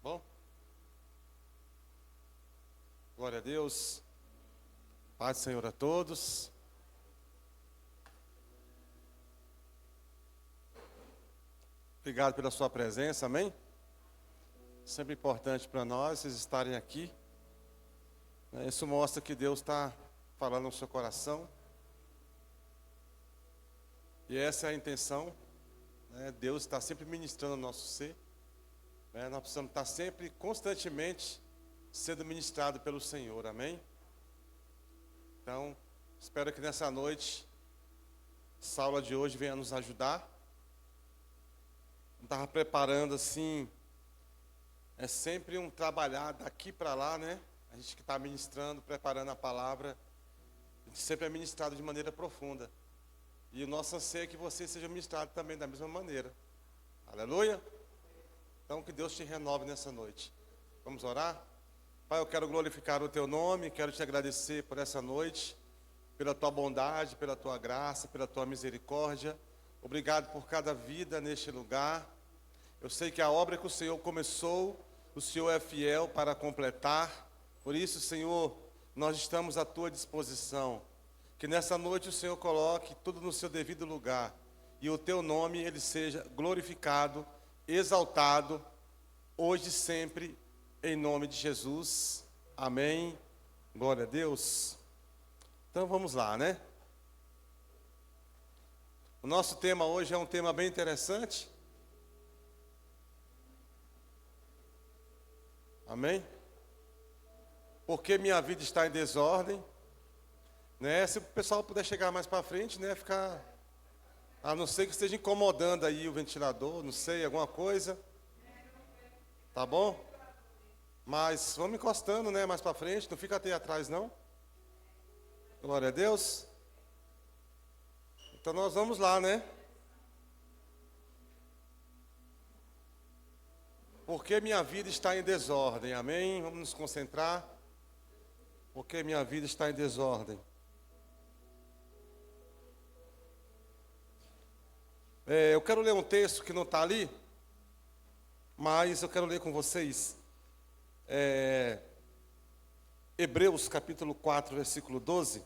Bom, glória a Deus, paz do Senhor a todos. Obrigado pela sua presença, amém? Sempre importante para nós vocês estarem aqui. Isso mostra que Deus está falando no seu coração. E essa é a intenção, né? Deus está sempre ministrando no nosso ser. Nós precisamos estar sempre, constantemente, sendo ministrado pelo Senhor, amém? Então, espero que nessa noite, essa aula de hoje venha nos ajudar. Eu estava preparando assim, é sempre um trabalhar daqui para lá, né? A gente que está ministrando, preparando a palavra, a gente sempre é ministrado de maneira profunda. E o nosso anseio é que você seja ministrado também da mesma maneira. Aleluia! Então, que Deus te renove nessa noite. Vamos orar? Pai, eu quero glorificar o Teu nome, quero te agradecer por essa noite, pela Tua bondade, pela Tua graça, pela Tua misericórdia. Obrigado por cada vida neste lugar. Eu sei que a obra que o Senhor começou, o Senhor é fiel para completar. Por isso, Senhor, nós estamos à Tua disposição. Que nessa noite o Senhor coloque tudo no seu devido lugar e o Teu nome ele seja glorificado, exaltado, hoje e sempre, em nome de Jesus. Amém. Glória a Deus. Então vamos lá, né? O nosso tema hoje é um tema bem interessante. Amém? Porque minha vida está em desordem, né? Se o pessoal puder chegar mais para frente, né? Ficar, a não ser que esteja incomodando aí o ventilador, não sei, alguma coisa. Tá bom? Mas vamos encostando, né? Mais para frente, não fica até atrás, não. Glória a Deus. Então nós vamos lá, né? Porque minha vida está em desordem, amém? Vamos nos concentrar. Porque minha vida está em desordem. Eu quero ler um texto que não está ali, mas eu quero ler com vocês. Hebreus capítulo 4, versículo 12.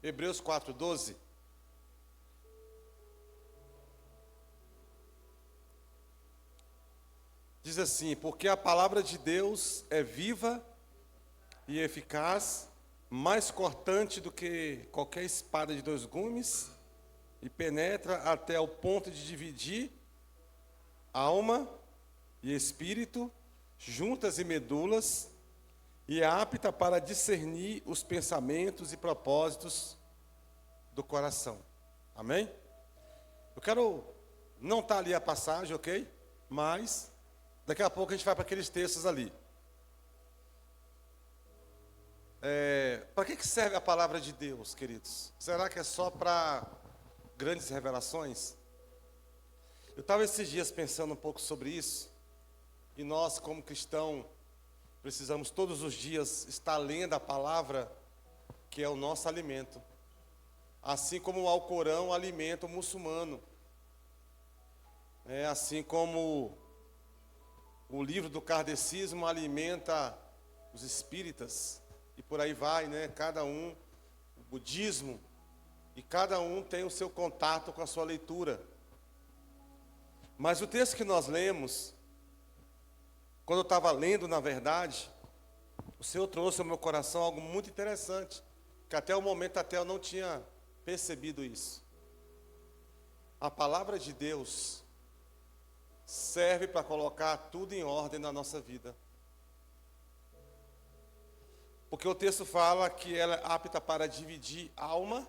Hebreus 4, 12. Diz assim: porque a palavra de Deus é viva e eficaz, mais cortante do que qualquer espada de dois gumes, e penetra até o ponto de dividir alma e espírito, juntas e medulas, e é apta para discernir os pensamentos e propósitos do coração. Amém? Eu quero, não está ali a passagem, ok? Mas daqui a pouco a gente vai para aqueles textos ali. Para que serve a palavra de Deus, queridos? Será que é só para grandes revelações? Eu estava esses dias pensando um pouco sobre isso. E nós, como cristãos, precisamos todos os dias estar lendo a palavra, que é o nosso alimento. Assim como o Alcorão alimenta o muçulmano. Assim como o livro do kardecismo alimenta os espíritas. E por aí vai, né? Cada um, o budismo, e cada um tem o seu contato com a sua leitura. Mas o texto que nós lemos, quando eu estava lendo, na verdade, o Senhor trouxe ao meu coração algo muito interessante, que até o momento até eu não tinha percebido isso. A palavra de Deus serve para colocar tudo em ordem na nossa vida. Porque o texto fala que ela é apta para dividir alma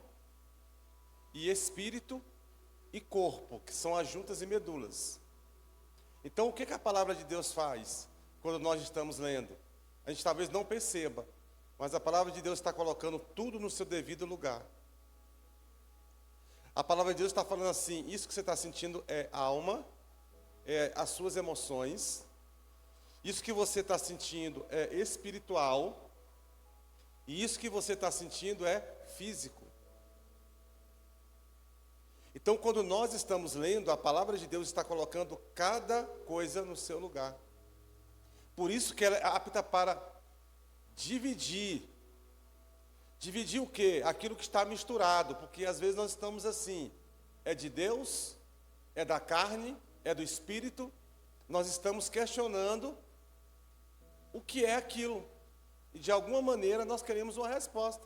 e espírito e corpo, que são as juntas e medulas. Então, o que a palavra de Deus faz quando nós estamos lendo? A gente talvez não perceba, mas a palavra de Deus está colocando tudo no seu devido lugar. A palavra de Deus está falando assim: isso que você está sentindo é alma, é as suas emoções, isso que você está sentindo é espiritual, e isso que você está sentindo é físico. Então, quando nós estamos lendo, a palavra de Deus está colocando cada coisa no seu lugar. Por isso que ela é apta para dividir. Dividir o quê? Aquilo que está misturado, porque às vezes nós estamos assim, é de Deus, é da carne, é do Espírito, nós estamos questionando o que é aquilo, e de alguma maneira nós queremos uma resposta,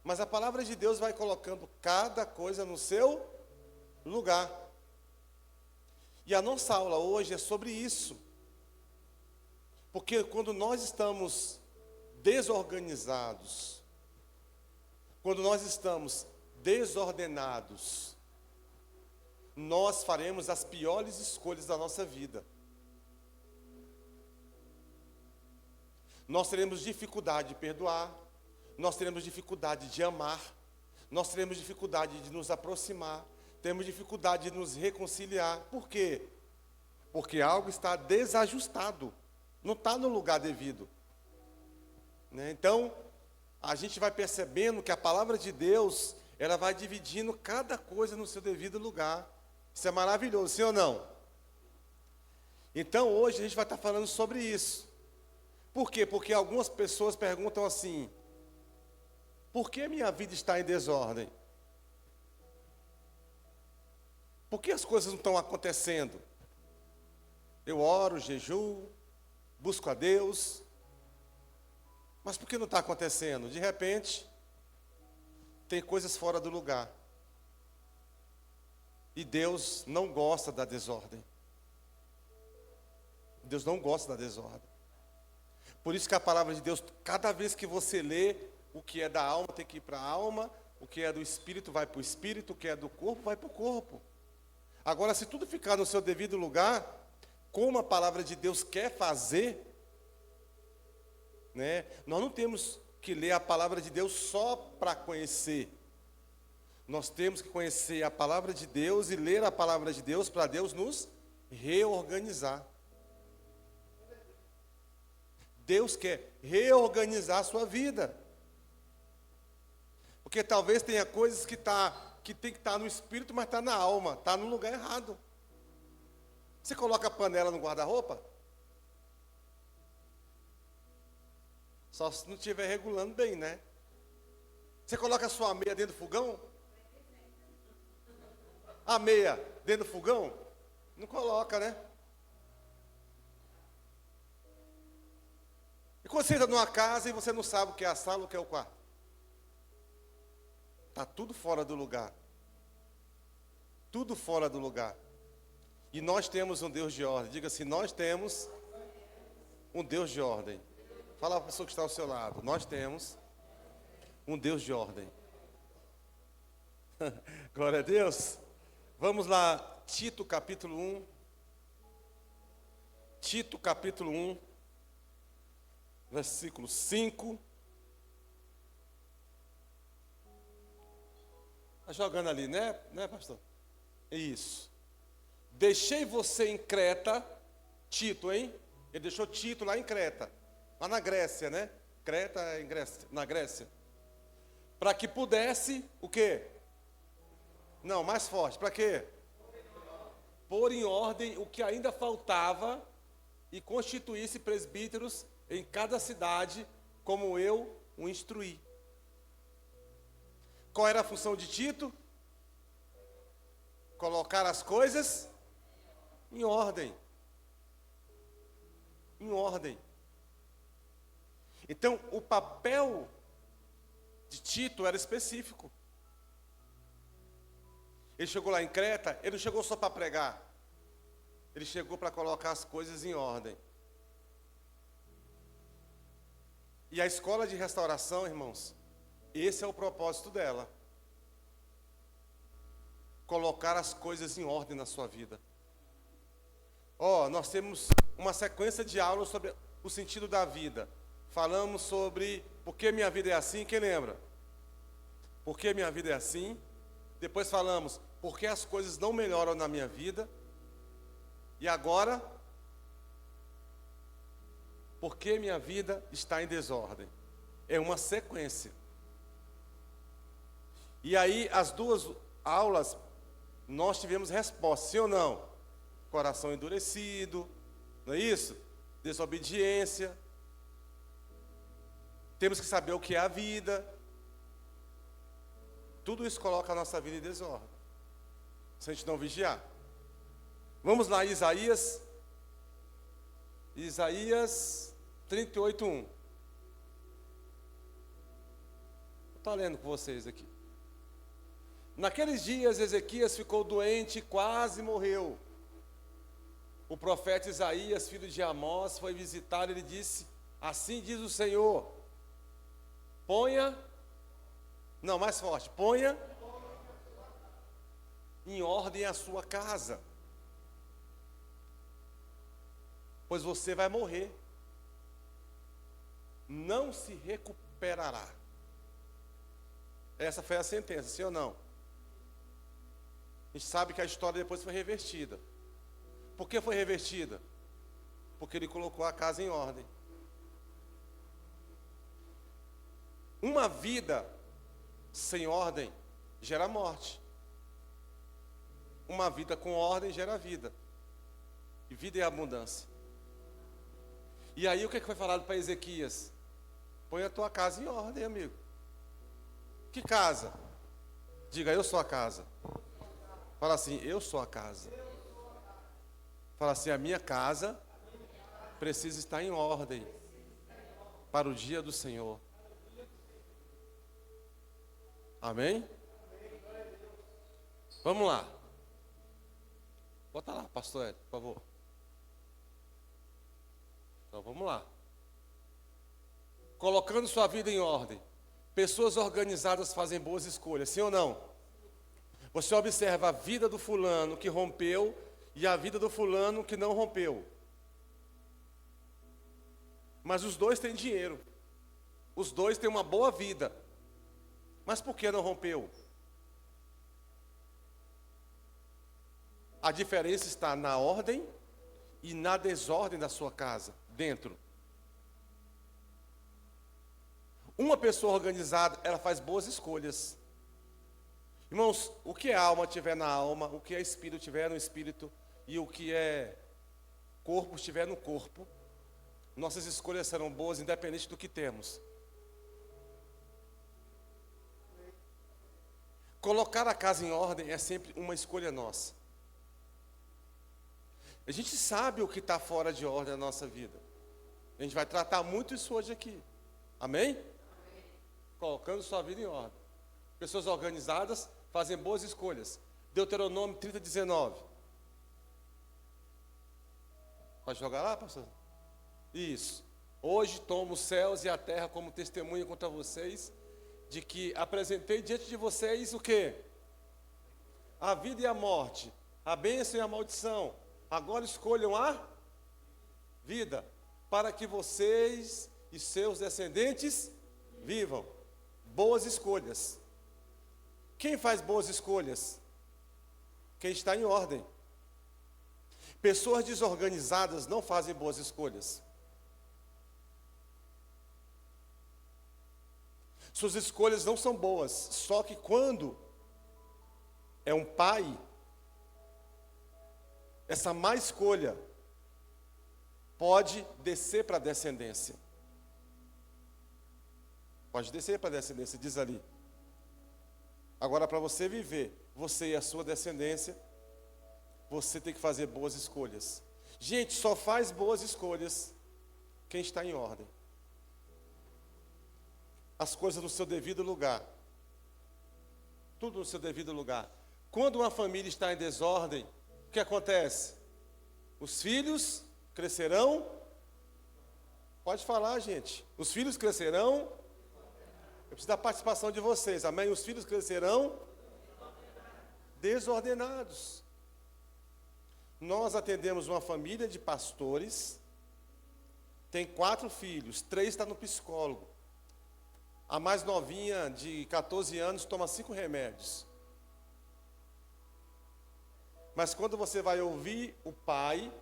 mas a palavra de Deus vai colocando cada coisa no seu lugar, e a nossa aula hoje é sobre isso, porque quando nós estamos desorganizados, quando nós estamos desordenados, nós faremos as piores escolhas da nossa vida. Nós teremos dificuldade de perdoar, nós teremos dificuldade de amar, nós teremos dificuldade de nos aproximar, temos dificuldade de nos reconciliar. Por quê? Porque algo está desajustado, não está no lugar devido. Então, a gente vai percebendo que a palavra de Deus, ela vai dividindo cada coisa no seu devido lugar. Isso é maravilhoso, sim ou não? Então, hoje a gente vai estar falando sobre isso. Por quê? Porque algumas pessoas perguntam assim: por que minha vida está em desordem? Por que as coisas não estão acontecendo? Eu oro, jejuo, busco a Deus, mas por que não está acontecendo? De repente, tem coisas fora do lugar. E Deus não gosta da desordem. Deus não gosta da desordem. Por isso que a palavra de Deus, cada vez que você lê, o que é da alma tem que ir para a alma, o que é do espírito vai para o espírito, o que é do corpo vai para o corpo. Agora, se tudo ficar no seu devido lugar, como a palavra de Deus quer fazer, nós não temos que ler a palavra de Deus só para conhecer. Nós temos que conhecer a palavra de Deus e ler a palavra de Deus para Deus nos reorganizar. Deus quer reorganizar a sua vida. Porque talvez tenha coisas que tem que estar no espírito, mas está na alma, está no lugar errado. Você coloca a panela no guarda-roupa? Só se não estiver regulando bem, né? Você coloca a sua meia dentro do fogão? A meia dentro do fogão? Não coloca, né? E quando você entra numa casa e você não sabe o que é a sala, o que é o quarto? Está tudo fora do lugar. Tudo fora do lugar. E nós temos um Deus de ordem. Diga assim, nós temos um Deus de ordem. Fala para a pessoa que está ao seu lado. Nós temos um Deus de ordem. Glória a Deus. Vamos lá, Tito capítulo 1. Tito capítulo 1, versículo 5. Está jogando ali, né, pastor? Isso. Deixei você em Creta, Tito, hein? Ele deixou Tito lá em Creta, lá na Grécia, né? Creta é na Grécia. Para que pudesse, o quê? Não, mais forte, para quê? Pôr em ordem o que ainda faltava e constituísse presbíteros em cada cidade, como eu o instruí. Qual era a função de Tito? Colocar as coisas em ordem. Em ordem. Então, o papel de Tito era específico. Ele chegou lá em Creta, ele não chegou só para pregar. Ele chegou para colocar as coisas em ordem. E a escola de restauração, irmãos, esse é o propósito dela. Colocar as coisas em ordem na sua vida. Nós temos uma sequência de aulas sobre o sentido da vida. Falamos sobre por que minha vida é assim, quem lembra? Por que minha vida é assim? Depois falamos por que as coisas não melhoram na minha vida. E agora, por que minha vida está em desordem? É uma sequência. E aí, as duas aulas nós tivemos resposta, sim ou não? Coração endurecido, não é isso? Desobediência. Temos que saber o que é a vida. Tudo isso coloca a nossa vida em desordem, se a gente não vigiar. Vamos lá, Isaías 38:1. Estou lendo com vocês aqui. Naqueles dias, Ezequias ficou doente e quase morreu. O profeta Isaías, filho de Amós, foi visitar e ele disse: assim diz o Senhor, ponha em ordem a sua casa, pois você vai morrer, não se recuperará. Essa foi a sentença, sim ou não? A gente sabe que a história depois foi revertida. Por que foi revertida? Porque ele colocou a casa em ordem. Uma vida sem ordem gera morte. Uma vida com ordem gera vida. E vida é abundância. E aí o que foi falado para Ezequias? Põe a tua casa em ordem, amigo. Que casa? Diga, eu sou a casa. Fala assim, eu sou a casa. Fala assim, a minha casa precisa estar em ordem para o dia do Senhor. Amém? Vamos lá. Bota lá, pastor Ed, por favor. Então vamos lá. Colocando sua vida em ordem. Pessoas organizadas fazem boas escolhas, sim ou não? Você observa a vida do fulano que rompeu e a vida do fulano que não rompeu. Mas os dois têm dinheiro. Os dois têm uma boa vida. Mas por que não rompeu? A diferença está na ordem e na desordem da sua casa, dentro. Uma pessoa organizada, ela faz boas escolhas. Irmãos, o que a alma tiver na alma, o que é espírito tiver no espírito, e o que é corpo estiver no corpo, nossas escolhas serão boas, independente do que temos. Colocar a casa em ordem é sempre uma escolha nossa. A gente sabe o que está fora de ordem na nossa vida. A gente vai tratar muito isso hoje aqui. Amém? Amém. Colocando sua vida em ordem. Pessoas organizadas fazem boas escolhas. Deuteronômio 30:19. Pode jogar lá, pastor? Isso. Hoje tomo os céus e a terra como testemunha contra vocês, de que apresentei diante de vocês o quê? A vida e a morte, a bênção e a maldição. Agora escolham a vida, para que vocês e seus descendentes vivam. Boas escolhas. Quem faz boas escolhas? Quem está em ordem. Pessoas desorganizadas não fazem boas escolhas. Suas escolhas não são boas, só que quando é um pai, essa má escolha pode descer para a descendência. Pode descer para a descendência, diz ali. Agora, para você viver, você e a sua descendência, você tem que fazer boas escolhas. Gente, só faz boas escolhas quem está em ordem. As coisas no seu devido lugar. Tudo no seu devido lugar. Quando uma família está em desordem, o que acontece? Os filhos crescerão. Pode falar, gente. Os filhos crescerão. Eu preciso da participação de vocês, amém? Os filhos crescerão desordenados. Nós atendemos uma família de pastores, tem 4 filhos, 3 estão no psicólogo. A mais novinha, de 14 anos, toma 5 remédios. Mas quando você vai ouvir o pai,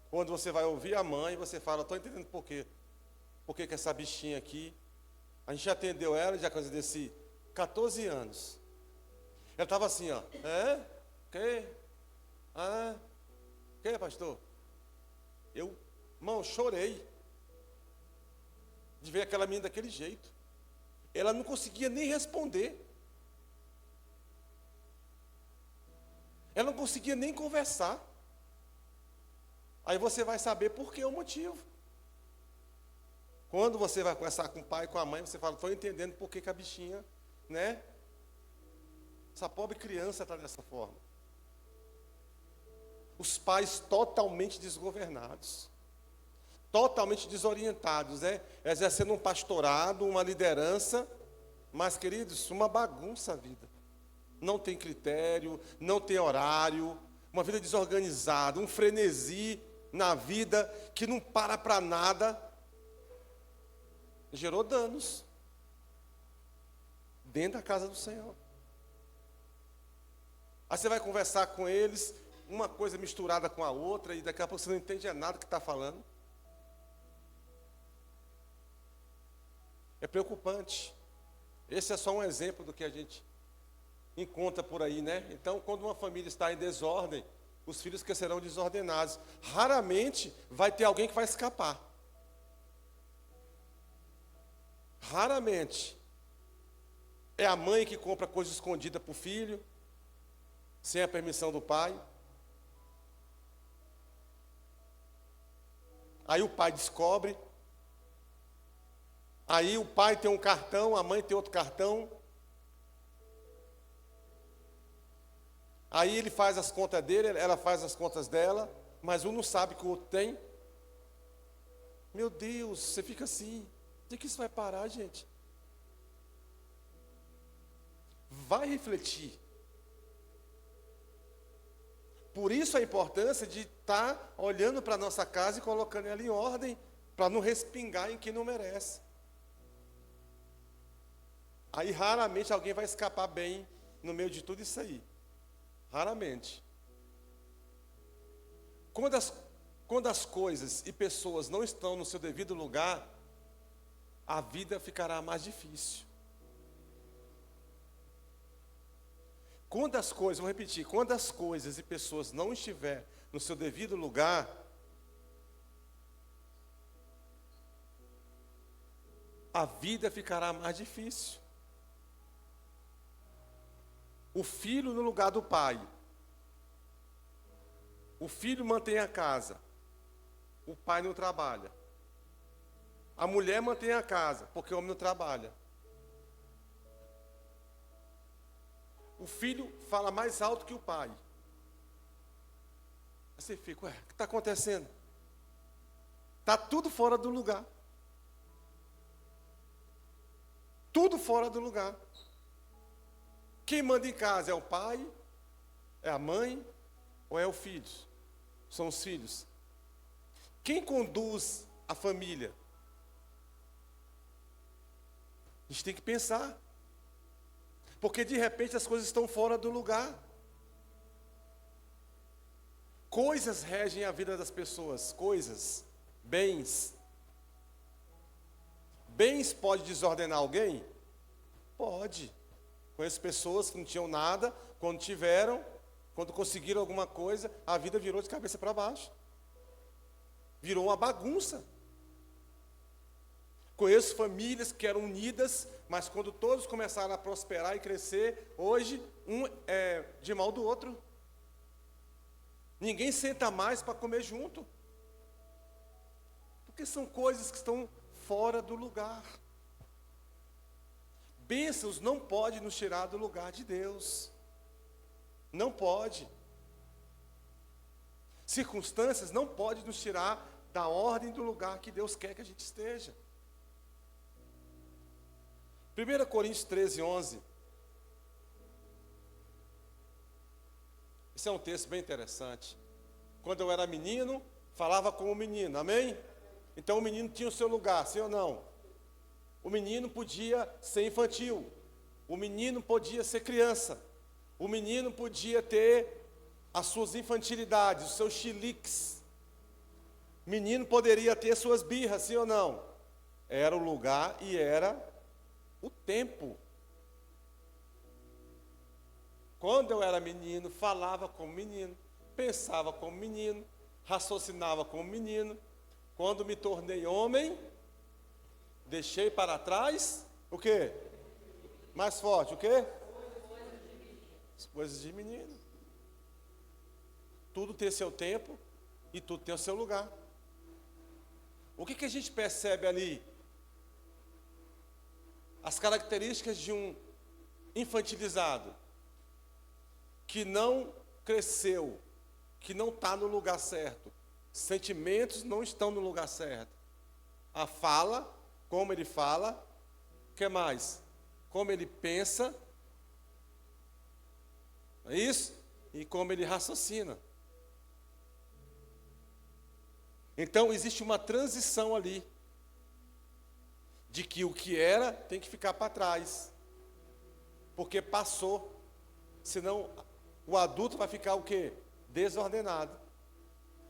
quando você vai ouvir a mãe, você fala, estou entendendo por quê. Por que essa bichinha aqui, a gente atendeu ela, já coisa desse 14 anos. Ela estava assim, ó. É? Que? Ah, que, pastor? Irmão, chorei de ver aquela menina daquele jeito. Ela não conseguia nem responder. Ela não conseguia nem conversar. Aí você vai saber por que o motivo. Quando você vai conversar com o pai, com a mãe, você fala, estou entendendo por que a bichinha, né? Essa pobre criança está dessa forma. Os pais totalmente desgovernados, totalmente desorientados, né? Exercendo um pastorado, uma liderança, mas, queridos, uma bagunça a vida. Não tem critério, não tem horário, uma vida desorganizada, um frenesi na vida que não para nada, gerou danos dentro da casa do Senhor. Aí você vai conversar com eles, uma coisa misturada com a outra, e daqui a pouco você não entende nada que está falando. É preocupante. Esse é só um exemplo do que a gente encontra por aí, né? Então, quando uma família está em desordem, os filhos crescerão desordenados. Raramente vai ter alguém que vai escapar. Raramente. É a mãe que compra coisa escondida para o filho, sem a permissão do pai. Aí o pai descobre. Aí o pai tem um cartão, a mãe tem outro cartão. Aí ele faz as contas dele, ela faz as contas dela, mas um não sabe que o outro tem. Meu Deus, você fica assim. De que isso vai parar, gente? Vai refletir. Por isso a importância de estar olhando para a nossa casa e colocando ela em ordem, para não respingar em quem não merece. Aí raramente alguém vai escapar bem no meio de tudo isso aí. Raramente. Quando as coisas e pessoas não estão no seu devido lugar, a vida ficará mais difícil. Quando as coisas, vou repetir, quando as coisas e pessoas não estiverem no seu devido lugar, a vida ficará mais difícil. O filho no lugar do pai. O filho mantém a casa. O pai não trabalha. A mulher mantém a casa, porque o homem não trabalha. O filho fala mais alto que o pai. Aí você fica, ué, o que está acontecendo? Está tudo fora do lugar. Tudo fora do lugar. Quem manda em casa é o pai, é a mãe ou é o filho? São os filhos. Quem conduz a família? A gente tem que pensar. Porque de repente as coisas estão fora do lugar. Coisas regem a vida das pessoas, coisas, bens. Bens pode desordenar alguém? Pode. Conheço pessoas que não tinham nada, quando tiveram, quando conseguiram alguma coisa, a vida virou de cabeça para baixo. Virou uma bagunça. Conheço famílias que eram unidas, mas quando todos começaram a prosperar e crescer, hoje um é de mal do outro. Ninguém senta mais para comer junto. Porque são coisas que estão fora do lugar. Bênçãos não pode nos tirar do lugar de Deus. Não pode. Circunstâncias não podem nos tirar da ordem do lugar que Deus quer que a gente esteja. 1 Coríntios 13, 11. Esse é um texto bem interessante. Quando eu era menino, falava como menino, amém? Então o menino tinha o seu lugar, sim ou não? O menino podia ser infantil. O menino podia ser criança. O menino podia ter as suas infantilidades, os seus chiliques. O menino poderia ter suas birras, sim ou não? Era o lugar e era o tempo. Quando eu era menino, falava como menino, pensava como menino, raciocinava como menino. Quando me tornei homem, deixei para trás o quê? Mais forte, o quê? As coisas de menino. Tudo tem seu tempo e tudo tem o seu lugar. O que a gente percebe ali? As características de um infantilizado, que não cresceu, que não está no lugar certo. Sentimentos não estão no lugar certo. A fala, como ele fala, o que mais? Como ele pensa, é isso? E como ele raciocina. Então, existe uma transição ali, de que o que era tem que ficar para trás, porque passou, senão o adulto vai ficar o quê? Desordenado.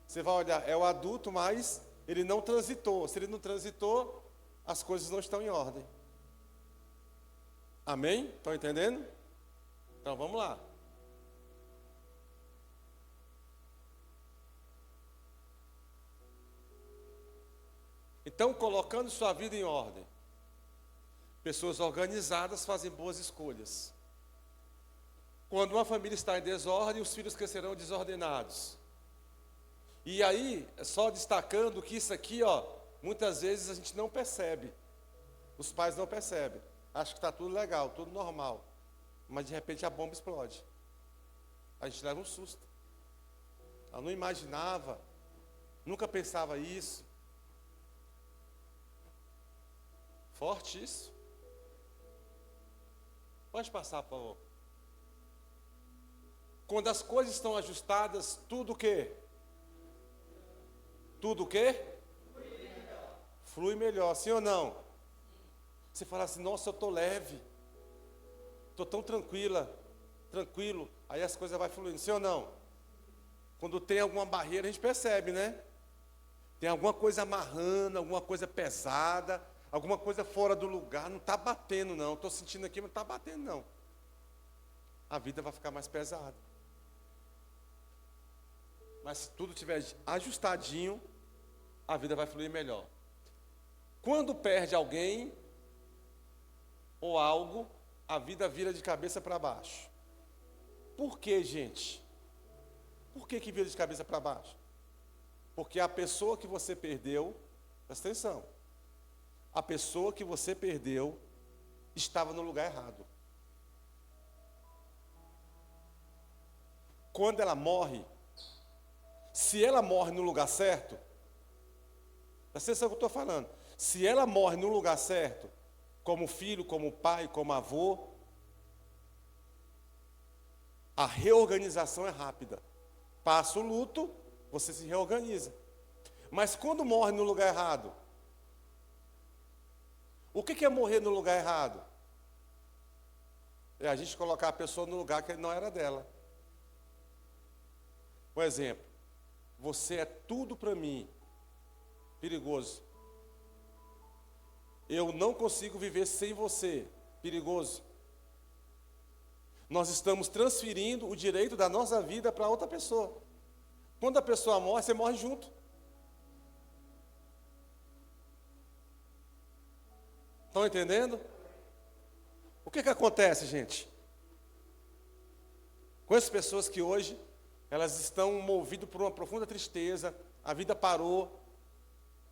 Você vai olhar, é o adulto, mas ele não transitou. Se ele não transitou, as coisas não estão em ordem. Amém? Estão entendendo? Então vamos lá. Então, colocando sua vida em ordem, pessoas organizadas fazem boas escolhas. Quando uma família está em desordem, os filhos crescerão desordenados. E aí, só destacando que isso aqui, muitas vezes a gente não percebe. Os pais não percebem. Acham que está tudo legal, tudo normal. Mas de repente a bomba explode. A gente leva um susto. Ela não imaginava, nunca pensava isso. Forte isso. Pode passar, por favor. Quando as coisas estão ajustadas, tudo o quê? Tudo o quê? Flui melhor, sim ou não? Você fala assim, nossa, eu estou leve. Estou tão tranquilo. Aí as coisas vão fluindo, sim ou não? Quando tem alguma barreira, a gente percebe, né? Tem alguma coisa amarrando, alguma coisa pesada, alguma coisa fora do lugar, não está batendo não. Estou sentindo aqui, mas não está batendo não. A vida vai ficar mais pesada. Mas se tudo estiver ajustadinho, a vida vai fluir melhor. Quando perde alguém ou algo, a vida vira de cabeça para baixo. Por quê, gente? Por que vira de cabeça para baixo? Porque a pessoa que você perdeu, presta atenção, a pessoa que você perdeu estava no lugar errado. Quando ela morre, se ela morre no lugar certo, presta atenção no que eu estou falando, se ela morre no lugar certo, como filho, como pai, como avô, a reorganização é rápida. Passa o luto, você se reorganiza. Mas quando morre no lugar errado, o que é morrer no lugar errado? É a gente colocar a pessoa no lugar que não era dela. Por exemplo, você é tudo para mim. Perigoso. Eu não consigo viver sem você. Perigoso. Nós estamos transferindo o direito da nossa vida para outra pessoa. Quando a pessoa morre, você morre junto. Estão entendendo? O que acontece, gente? Com essas pessoas que hoje, elas estão movidas por uma profunda tristeza, a vida parou,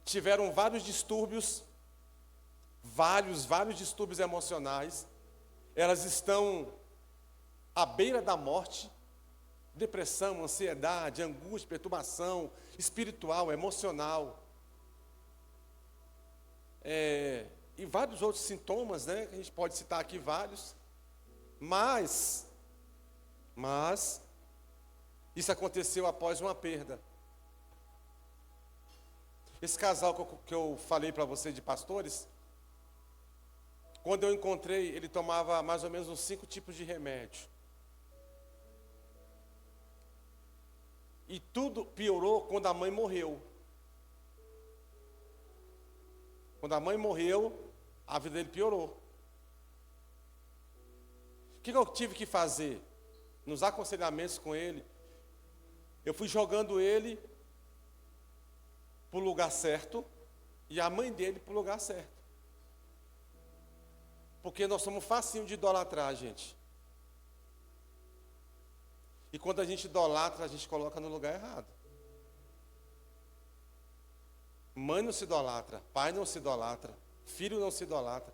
tiveram vários distúrbios, vários distúrbios emocionais, elas estão à beira da morte, depressão, ansiedade, angústia, perturbação espiritual, emocional, e vários outros sintomas, né? A gente pode citar aqui vários, mas isso aconteceu após uma perda. Esse casal que eu falei para você de pastores, quando eu encontrei, ele tomava mais ou menos uns 5 tipos de remédio. E tudo piorou quando a mãe morreu. Quando a mãe morreu, a vida dele piorou. O que eu tive que fazer? nos aconselhamentos com ele, eu fui jogando ele para o lugar certo e a mãe dele para o lugar certo. Porque nós somos facinho de idolatrar, gente. E quando a gente idolatra, a gente coloca no lugar errado. Mãe não se idolatra, pai não se idolatra, filho não se idolatra.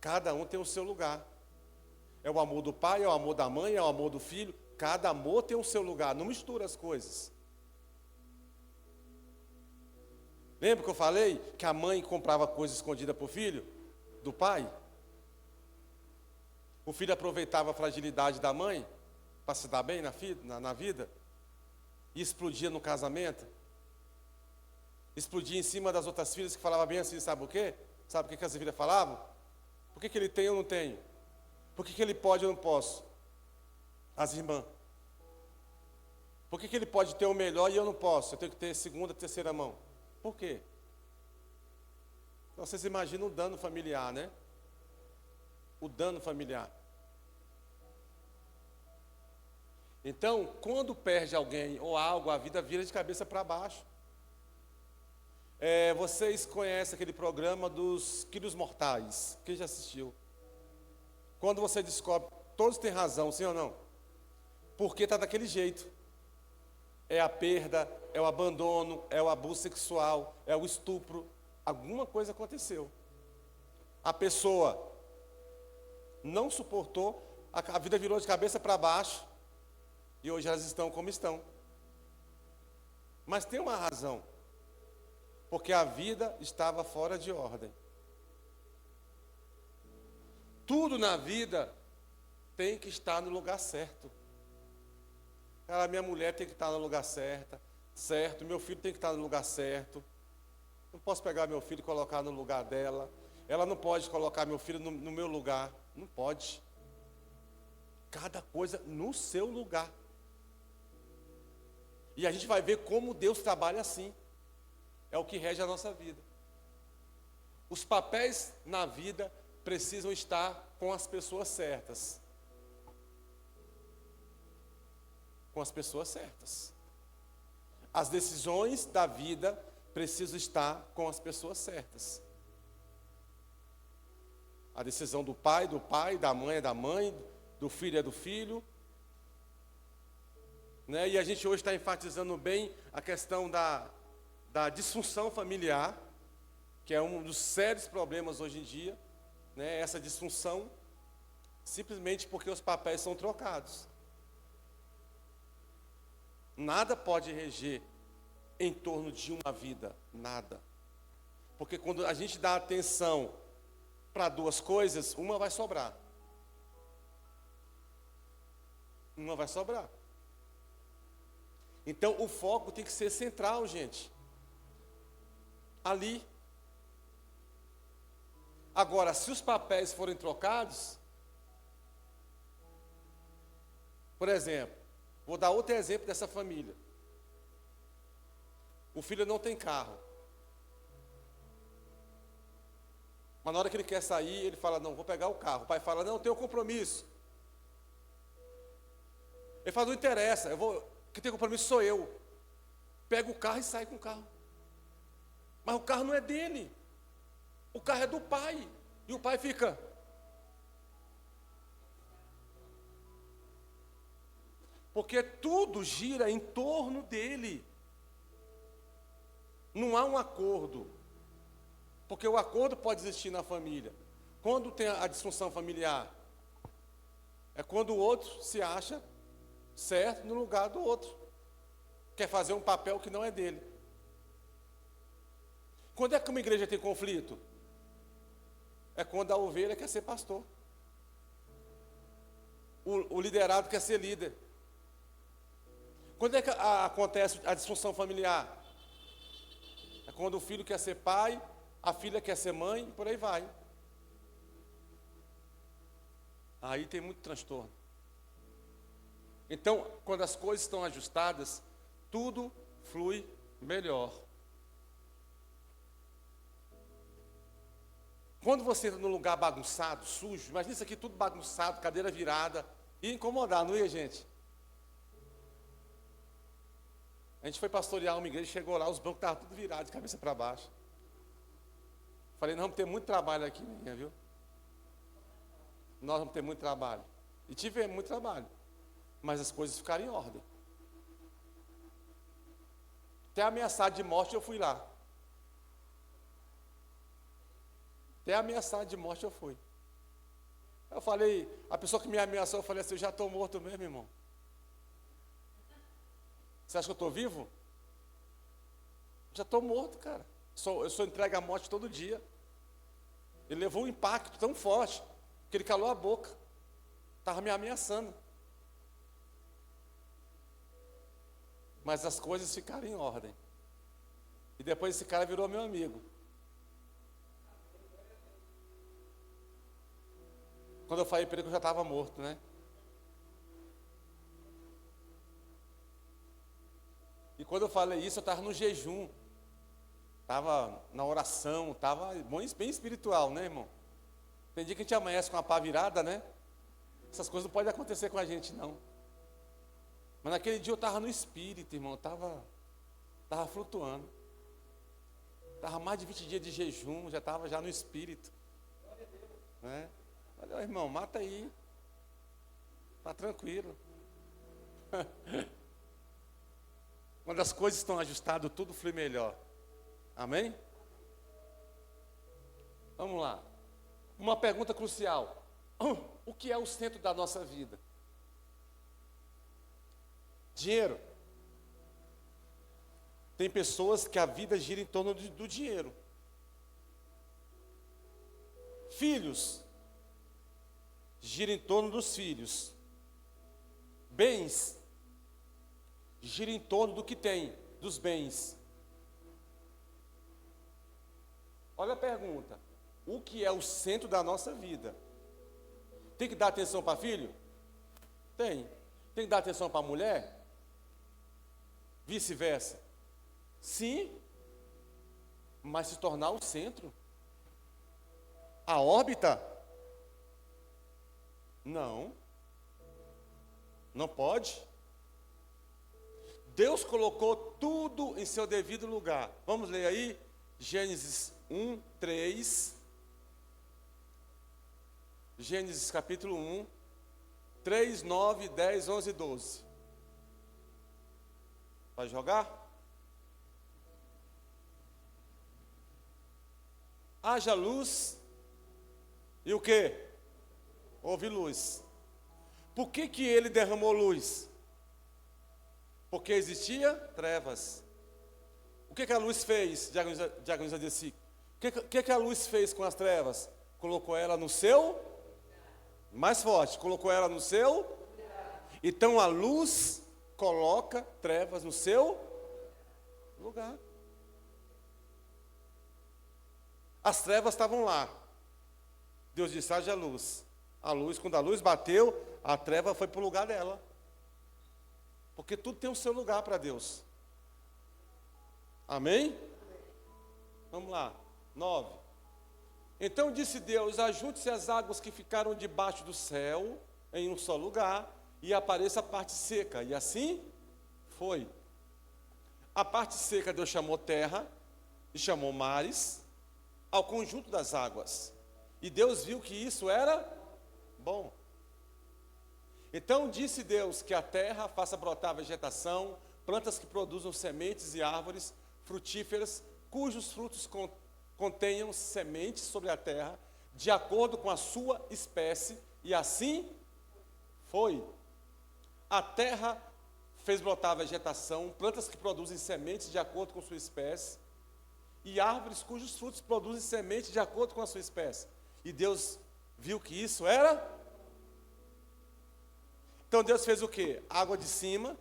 Cada um tem o seu lugar. É o amor do pai, é o amor da mãe, é o amor do filho. Cada amor tem o seu lugar, não mistura as coisas. Lembra que eu falei que a mãe comprava coisa escondida para o filho? Do pai? O filho aproveitava a fragilidade da mãe para se dar bem na vida? E explodia no casamento? Explodia em cima das outras filhas que falavam bem assim, sabe o quê? Sabe o que as filhas falavam? Por que ele tem e eu não tenho? Por que ele pode e eu não posso? As irmãs. Por que ele pode ter o melhor e eu não posso? Eu tenho que ter segunda, terceira mão. Por quê? Então, vocês imaginam o dano familiar, né? O dano familiar. Então, quando perde alguém ou algo, a vida vira de cabeça para baixo. Vocês conhecem aquele programa dos Quilos Mortais? Quem já assistiu? Quando você descobre, todos têm razão, sim ou não? Porque está daquele jeito. É a perda, é o abandono, é o abuso sexual, é o estupro. Alguma coisa aconteceu. A pessoa não suportou, a vida virou de cabeça para baixo, e hoje elas estão como estão. Mas tem uma razão. Porque a vida estava fora de ordem. Tudo na vida tem que estar no lugar certo. Cara, minha mulher tem que estar no lugar certo, meu filho tem que estar no lugar certo. Não posso pegar meu filho e colocar no lugar dela. Ela não pode colocar meu filho no meu lugar. Não pode. Cada coisa no seu lugar. E a gente vai ver como Deus trabalha assim. É o que rege a nossa vida. Os papéis na vida precisam estar com as pessoas certas. Com as pessoas certas. As decisões da vida precisam estar com as pessoas certas. A decisão do pai, da mãe é da mãe, do filho é do filho. Né? E a gente hoje está enfatizando bem a questão da disfunção familiar, que é um dos sérios problemas hoje em dia, né? Essa disfunção, simplesmente porque os papéis são trocados. Nada pode reger em torno de uma vida, nada. Porque quando a gente dá atenção para duas coisas, uma vai sobrar. Uma vai sobrar. Então o foco tem que ser central, gente. Ali. Agora, se os papéis forem trocados, por exemplo, vou dar outro exemplo dessa família. O filho não tem carro. Mas na hora que ele quer sair, ele fala, não, vou pegar o carro. O pai fala, não, tenho compromisso. Ele fala, não interessa, quem tem compromisso sou eu. Pega o carro e sai com o carro. Mas o carro não é dele. O carro é do pai. E o pai fica. Porque tudo gira em torno dele. Não há um acordo. Porque o acordo pode existir na família. Quando tem a disfunção familiar? É quando o outro se acha certo no lugar do outro. Quer fazer um papel que não é dele. Quando é que uma igreja tem conflito? É quando a ovelha quer ser pastor. O liderado quer ser líder. Quando é que acontece a disfunção familiar? É quando o filho quer ser pai, a filha quer ser mãe, e por aí vai. Aí tem muito transtorno. Então, quando as coisas estão ajustadas, tudo flui melhor. Quando você entra num lugar bagunçado, sujo, imagina isso aqui tudo bagunçado, cadeira virada, ia incomodar, não ia, gente? A gente foi pastorear uma igreja, chegou lá, os bancos estavam tudo virados, de cabeça para baixo. Falei, nós vamos ter muito trabalho aqui, menina, viu? Nós vamos ter muito trabalho. E tivemos muito trabalho. Mas as coisas ficaram em ordem. Até ameaçado de morte eu fui lá. Até ameaçado de morte eu fui. Eu falei, a pessoa que me ameaçou, eu falei assim, eu já estou morto mesmo, irmão. Você acha que eu estou vivo? Já estou morto, cara. Eu sou entregue à morte todo dia. Ele levou um impacto tão forte que ele calou a boca. Estava me ameaçando. Mas as coisas ficaram em ordem. E depois esse cara virou meu amigo. Quando eu falei para ele que eu já estava morto, né? E quando eu falei isso, eu estava no jejum. Estava na oração, estava bem espiritual, né, irmão? Tem dia que a gente amanhece com a pá virada, né? Essas coisas não podem acontecer com a gente, não. Mas naquele dia eu estava no espírito, irmão. Estava flutuando. Estava mais de 20 dias de jejum, já estava já no espírito. Né? Olha, irmão, mata aí. Está tranquilo. Quando as coisas estão ajustadas, tudo flui melhor. Amém? Vamos lá. Uma pergunta crucial. O que é o centro da nossa vida? Dinheiro. Tem pessoas que a vida gira em torno do dinheiro. Filhos. Gira em torno dos filhos. Bens. Gira em torno do que tem, dos bens. Olha a pergunta. O que é o centro da nossa vida? Tem que dar atenção para filho? Tem. Tem que dar atenção para mulher? Vice-versa. Sim. Mas se tornar o centro? A órbita? Não. Não pode. Deus colocou tudo em seu devido lugar. Vamos ler aí? Gênesis 1, 3. Gênesis capítulo 1, 3, 9, 10, 11 e 12. Vai jogar? Haja luz. E o quê? Houve luz. Por que ele derramou luz? Porque existia trevas. O que a luz fez? Diagonisa de si. O que a luz fez com as trevas? Colocou ela no seu? Mais forte. Colocou ela no seu? Então a luz coloca trevas no seu lugar. As trevas estavam lá. Deus disse, haja luz. A luz, quando a luz bateu, a treva foi para o lugar dela. Porque tudo tem o seu lugar para Deus. Amém? Vamos lá. 9. Então disse Deus, ajunte-se as águas que ficaram debaixo do céu, em um só lugar, e apareça a parte seca. E assim foi. A parte seca Deus chamou terra, e chamou mares, ao conjunto das águas. E Deus viu que isso era bom. Então disse Deus que a terra faça brotar vegetação, plantas que produzam sementes e árvores frutíferas, cujos frutos contenham sementes sobre a terra, de acordo com a sua espécie, e assim foi. A terra fez brotar vegetação, plantas que produzem sementes de acordo com sua espécie, e árvores cujos frutos produzem sementes de acordo com a sua espécie. E Deus viu que isso era. Então Deus fez o quê? Água de cima,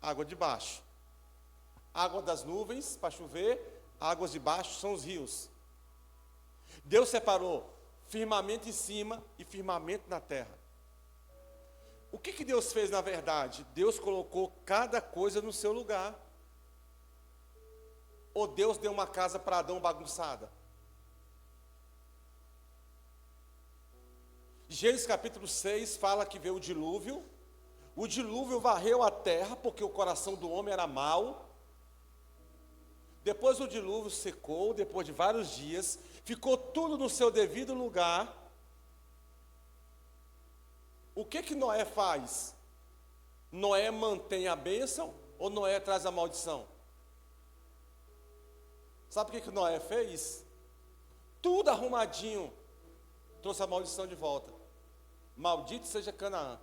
água de baixo. Água das nuvens para chover, águas de baixo são os rios. Deus separou firmamento em cima e firmamento na terra. O que Deus fez na verdade? Deus colocou cada coisa no seu lugar. Ou Deus deu uma casa para Adão bagunçada? Gênesis capítulo 6 fala que veio o dilúvio. O dilúvio varreu a terra porque o coração do homem era mau. Depois o dilúvio secou, depois de vários dias, ficou tudo no seu devido lugar. O que Noé faz? Noé mantém a bênção ou Noé traz a maldição? Sabe o que Noé fez? Tudo arrumadinho, trouxe a maldição de volta. Maldito seja Canaã.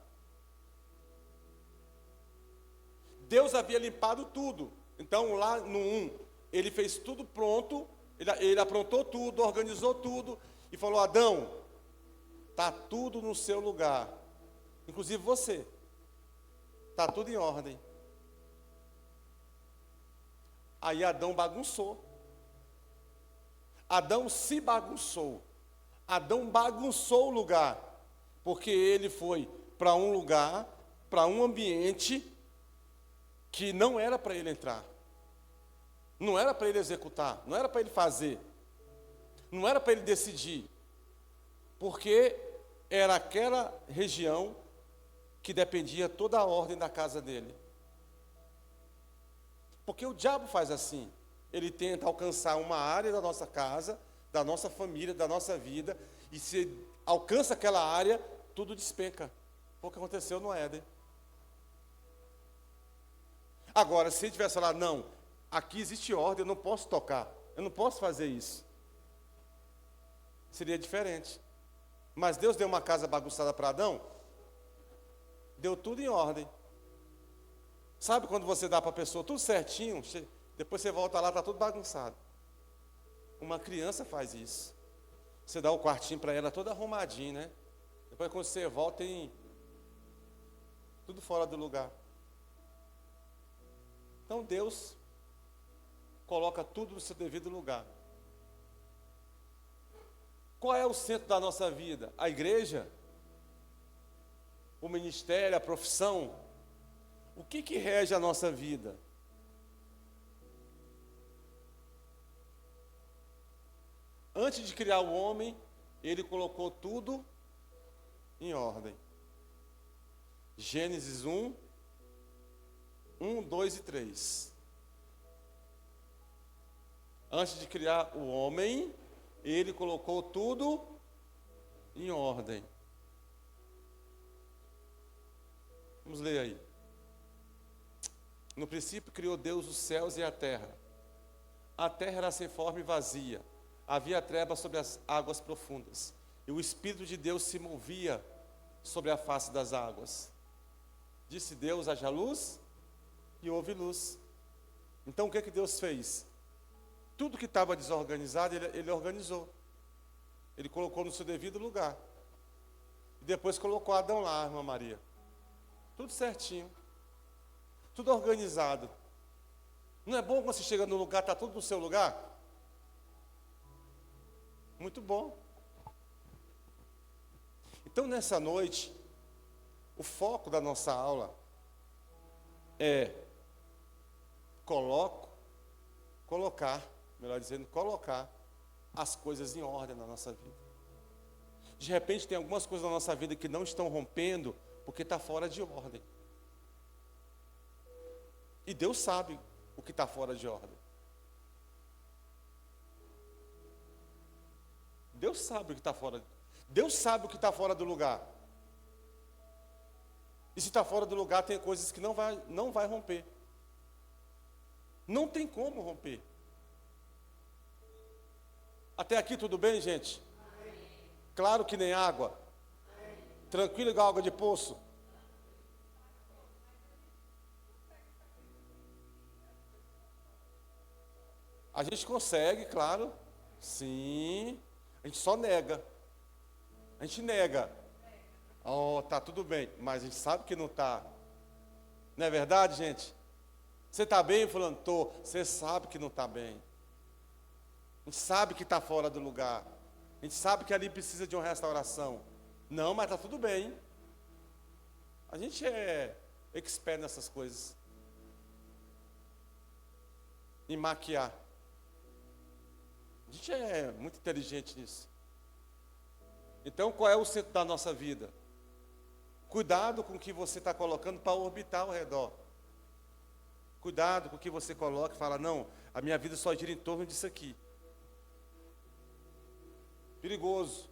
Deus havia limpado tudo. Então lá no 1, ele fez tudo pronto, ele aprontou tudo, organizou tudo e falou: Adão, está tudo no seu lugar, inclusive você, está tudo em ordem. Aí Adão bagunçou. Adão se bagunçou. Adão bagunçou o lugar, porque ele foi para um lugar, para um ambiente que não era para ele entrar. Não era para ele executar, não era para ele fazer, não era para ele decidir, porque era aquela região que dependia toda a ordem da casa dele. Porque o diabo faz assim, ele tenta alcançar uma área da nossa casa, da nossa família, da nossa vida, e se alcança aquela área, tudo despenca. Foi o que aconteceu no Éden. Agora, se ele tivesse falado, não, aqui existe ordem, eu não posso tocar, eu não posso fazer isso, seria diferente. Mas Deus deu uma casa bagunçada para Adão? Deu tudo em ordem. Sabe quando você dá para a pessoa tudo certinho, depois você volta lá, está tudo bagunçado? Uma criança faz isso. Você dá o quartinho para ela todo arrumadinho, né? Depois quando você volta, tem tudo fora do lugar. Então Deus coloca tudo no seu devido lugar. Qual é o centro da nossa vida? A igreja? O ministério, a profissão? O que rege a nossa vida? Antes de criar o homem, ele colocou tudo em ordem. Gênesis 1, 2 e 3. Antes de criar o homem, ele colocou tudo em ordem. Vamos ler aí. No princípio criou Deus os céus e a terra. A terra era sem forma e vazia. Havia trevas sobre as águas profundas. E o Espírito de Deus se movia sobre a face das águas. Disse Deus: haja luz, e houve luz. Então o que Deus fez? Tudo que estava desorganizado, ele organizou. Ele colocou no seu devido lugar. E depois colocou Adão lá, irmã Maria. Tudo certinho. Tudo organizado. Não é bom quando você chega no lugar, está tudo no seu lugar? Muito bom. Então nessa noite, o foco da nossa aula é colocar as coisas em ordem na nossa vida. De repente tem algumas coisas na nossa vida que não estão rompendo porque está fora de ordem. E Deus sabe o que está fora de ordem. Deus sabe o que está fora. Deus sabe o que está fora do lugar. E se está fora do lugar, tem coisas que não vai romper. Não tem como romper. Até aqui tudo bem, gente? Amém. Claro que nem água. Amém. Tranquilo igual água de poço. A gente consegue, claro. Sim. A gente só nega. A gente nega. Oh, tá tudo bem. Mas a gente sabe que não está. Não é verdade, gente? Você está bem, fulano? Tô. Você sabe que não está bem. A gente sabe que está fora do lugar. A gente sabe que ali precisa de uma restauração. Não, mas está tudo bem. A gente é expert nessas coisas. Em maquiar. A gente é muito inteligente nisso. Então, qual é o centro da nossa vida? Cuidado com o que você está colocando para orbitar ao redor. Cuidado com o que você coloca e fala, não, a minha vida só gira em torno disso aqui. Perigoso.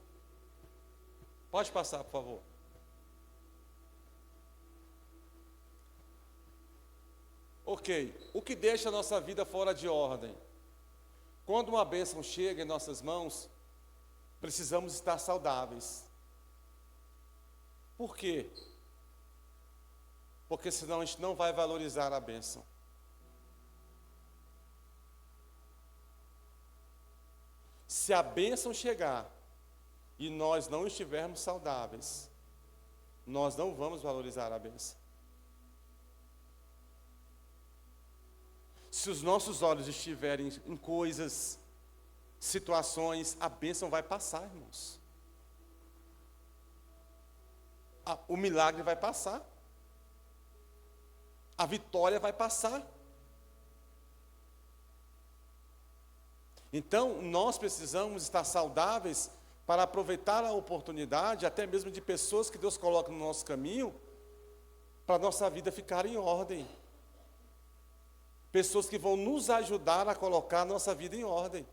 Pode passar, por favor. Ok, o que deixa a nossa vida fora de ordem? Quando uma bênção chega em nossas mãos, precisamos estar saudáveis. Por quê? Porque senão a gente não vai valorizar a bênção. Se a bênção chegar e nós não estivermos saudáveis, nós não vamos valorizar a bênção. Se os nossos olhos estiverem em coisas, situações, a bênção vai passar, irmãos. O milagre vai passar. A vitória vai passar. Então, nós precisamos estar saudáveis para aproveitar a oportunidade, até mesmo de pessoas que Deus coloca no nosso caminho, para a nossa vida ficar em ordem. Pessoas que vão nos ajudar a colocar a nossa vida em ordem.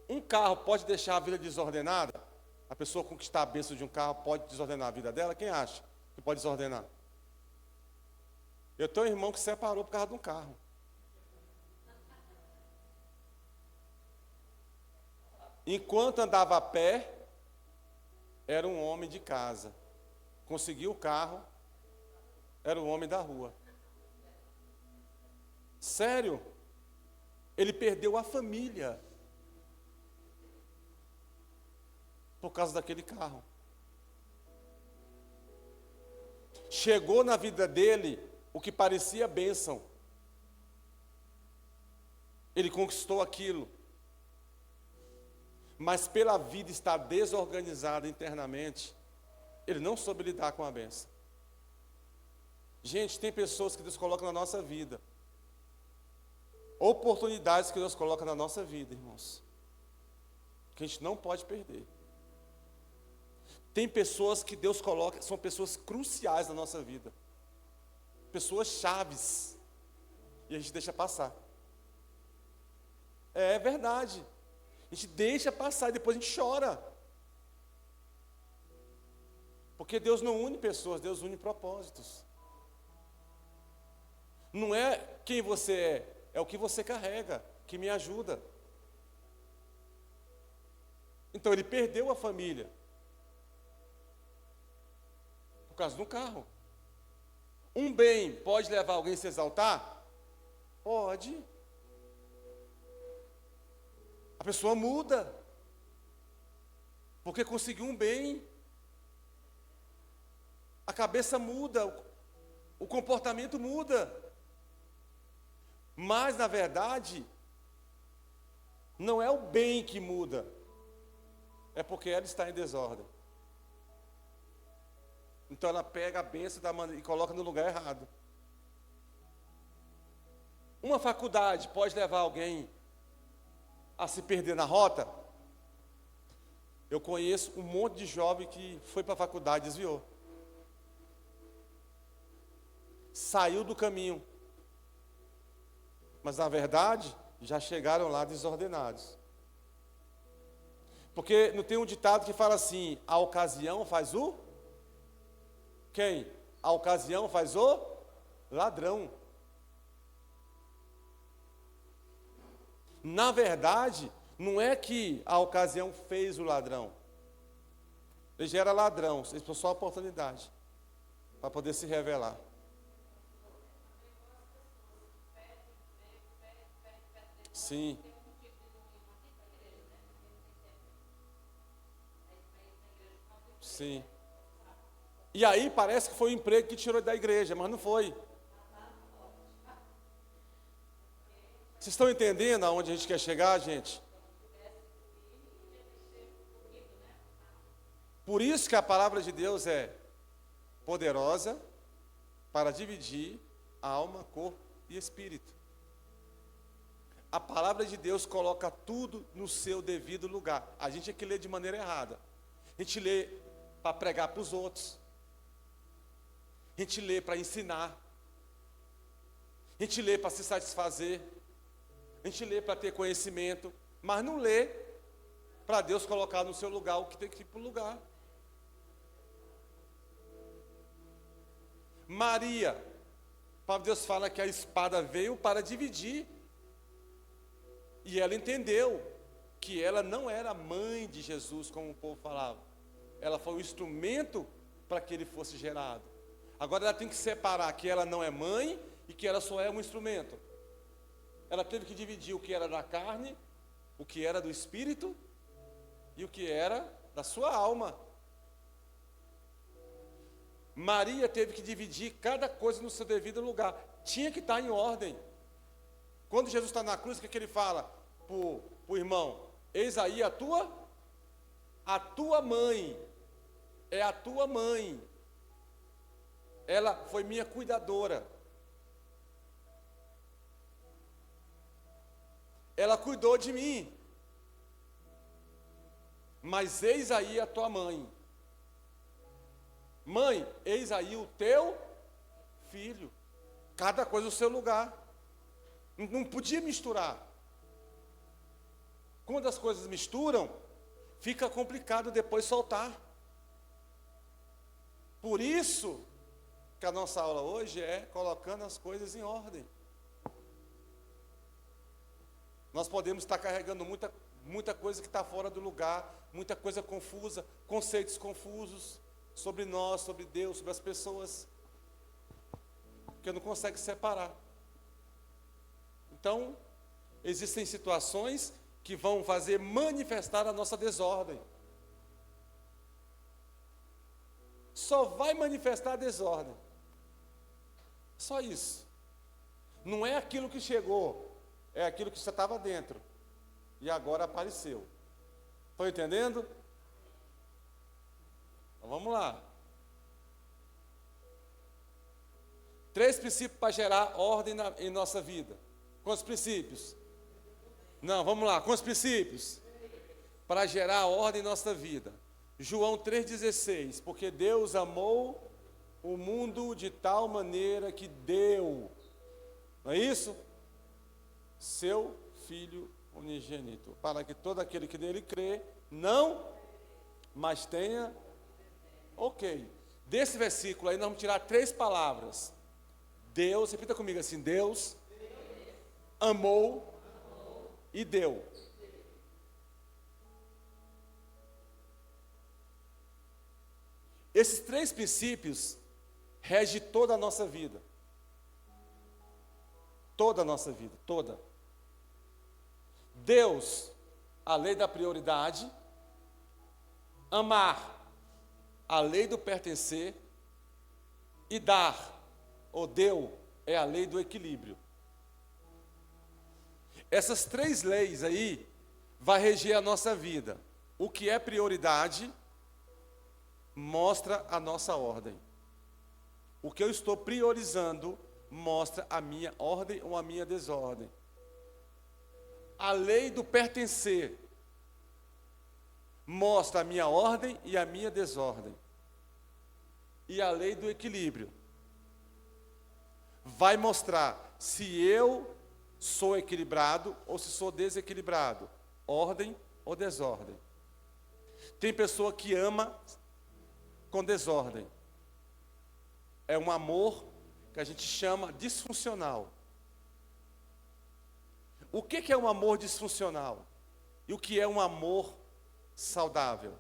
Um carro pode deixar a vida desordenada? A pessoa conquistar a bênção de um carro pode desordenar a vida dela? Quem acha que pode desordenar? Eu tenho um irmão que se separou por causa de um carro. Enquanto andava a pé, era um homem de casa. Conseguiu o carro, era um homem da rua. Sério? Ele perdeu a família por causa daquele carro. Chegou na vida dele o que parecia bênção. Ele conquistou aquilo. Mas pela vida estar desorganizada internamente, ele não soube lidar com a bênção. Gente, tem pessoas que Deus coloca na nossa vida. Oportunidades que Deus coloca na nossa vida, irmãos. Que a gente não pode perder. Tem pessoas que Deus coloca, são pessoas cruciais na nossa vida. Pessoas chaves. E a gente deixa passar. É verdade. A gente deixa passar e depois a gente chora. Porque Deus não une pessoas, Deus une propósitos. Não é quem você é o que você carrega, que me ajuda. Então ele perdeu a família. Por causa de um carro. Um bem pode levar alguém a se exaltar? Pode. A pessoa muda. Porque conseguiu um bem. A cabeça muda. O comportamento muda. Mas, na verdade, não é o bem que muda. É porque ela está em desordem. Então ela pega a bênção e coloca no lugar errado. Uma faculdade pode levar alguém a se perder na rota? Eu conheço um monte de jovem que foi para a faculdade e desviou. Saiu do caminho. Mas na verdade, já chegaram lá desordenados. Porque não tem um ditado que fala assim, a ocasião faz o... Quem? A ocasião faz o ladrão. Na verdade, não é que a ocasião fez o ladrão. Ele já era ladrão, ele foi só a oportunidade para poder se revelar. Sim. Sim. E aí parece que foi o emprego que tirou da igreja, mas não foi. Vocês estão entendendo aonde a gente quer chegar, gente? Por isso que a palavra de Deus é poderosa para dividir alma, corpo e espírito. A palavra de Deus coloca tudo no seu devido lugar. A gente é que lê de maneira errada. A gente lê para pregar para os outros. A gente lê para ensinar. A gente lê para se satisfazer. A gente lê para ter conhecimento. Mas não lê para Deus colocar no seu lugar o que tem que ir para o lugar. Maria, a palavra de Deus fala que a espada veio para dividir. E ela entendeu que ela não era mãe de Jesus, como o povo falava. Ela foi um instrumento para que ele fosse gerado. Agora ela tem que separar que ela não é mãe e que ela só é um instrumento. Ela teve que dividir o que era da carne, o que era do espírito e o que era da sua alma. Maria teve que dividir cada coisa no seu devido lugar. Tinha que estar em ordem. Quando Jesus está na cruz, o que ele fala para o irmão? Eis aí a tua mãe. É a tua mãe. Ela foi minha cuidadora. Ela cuidou de mim. Mas eis aí a tua mãe. Mãe, eis aí o teu filho. Cada coisa no seu lugar. Não podia misturar. Quando as coisas misturam, fica complicado depois soltar. Por isso que a nossa aula hoje é colocando as coisas em ordem. Nós podemos estar carregando muita coisa que está fora do lugar, muita coisa confusa, conceitos confusos sobre nós, sobre Deus, sobre as pessoas, que não consegue separar. Então, existem situações que vão fazer manifestar a nossa desordem. Só vai manifestar a desordem. Só isso. Não é aquilo que chegou, é aquilo que já estava dentro e agora apareceu. Estão entendendo? Então, vamos lá. 3 princípios para gerar ordem em nossa vida. Quantos princípios? Não, vamos lá. Quantos princípios? Para gerar ordem em nossa vida. João 3,16. Porque Deus amou o mundo de tal maneira que deu. Não é isso? Seu Filho unigênito. Para que todo aquele que nele crê, não, mas tenha. Ok. Desse versículo aí nós vamos tirar 3 palavras. Deus, repita comigo assim, Deus amou e deu. Esses 3 princípios regem toda a nossa vida. Toda a nossa vida, toda. Deus, a lei da prioridade. Amar, a lei do pertencer. E dar, ou deu, é a lei do equilíbrio. Essas 3 leis aí vai reger a nossa vida. O que é prioridade mostra a nossa ordem. O que eu estou priorizando mostra a minha ordem ou a minha desordem. A lei do pertencer mostra a minha ordem e a minha desordem. E a lei do equilíbrio vai mostrar se eu sou equilibrado ou se sou desequilibrado, ordem ou desordem. Tem pessoa que ama com desordem. É um amor que a gente chama disfuncional. O que é um amor disfuncional? E o que é um amor saudável?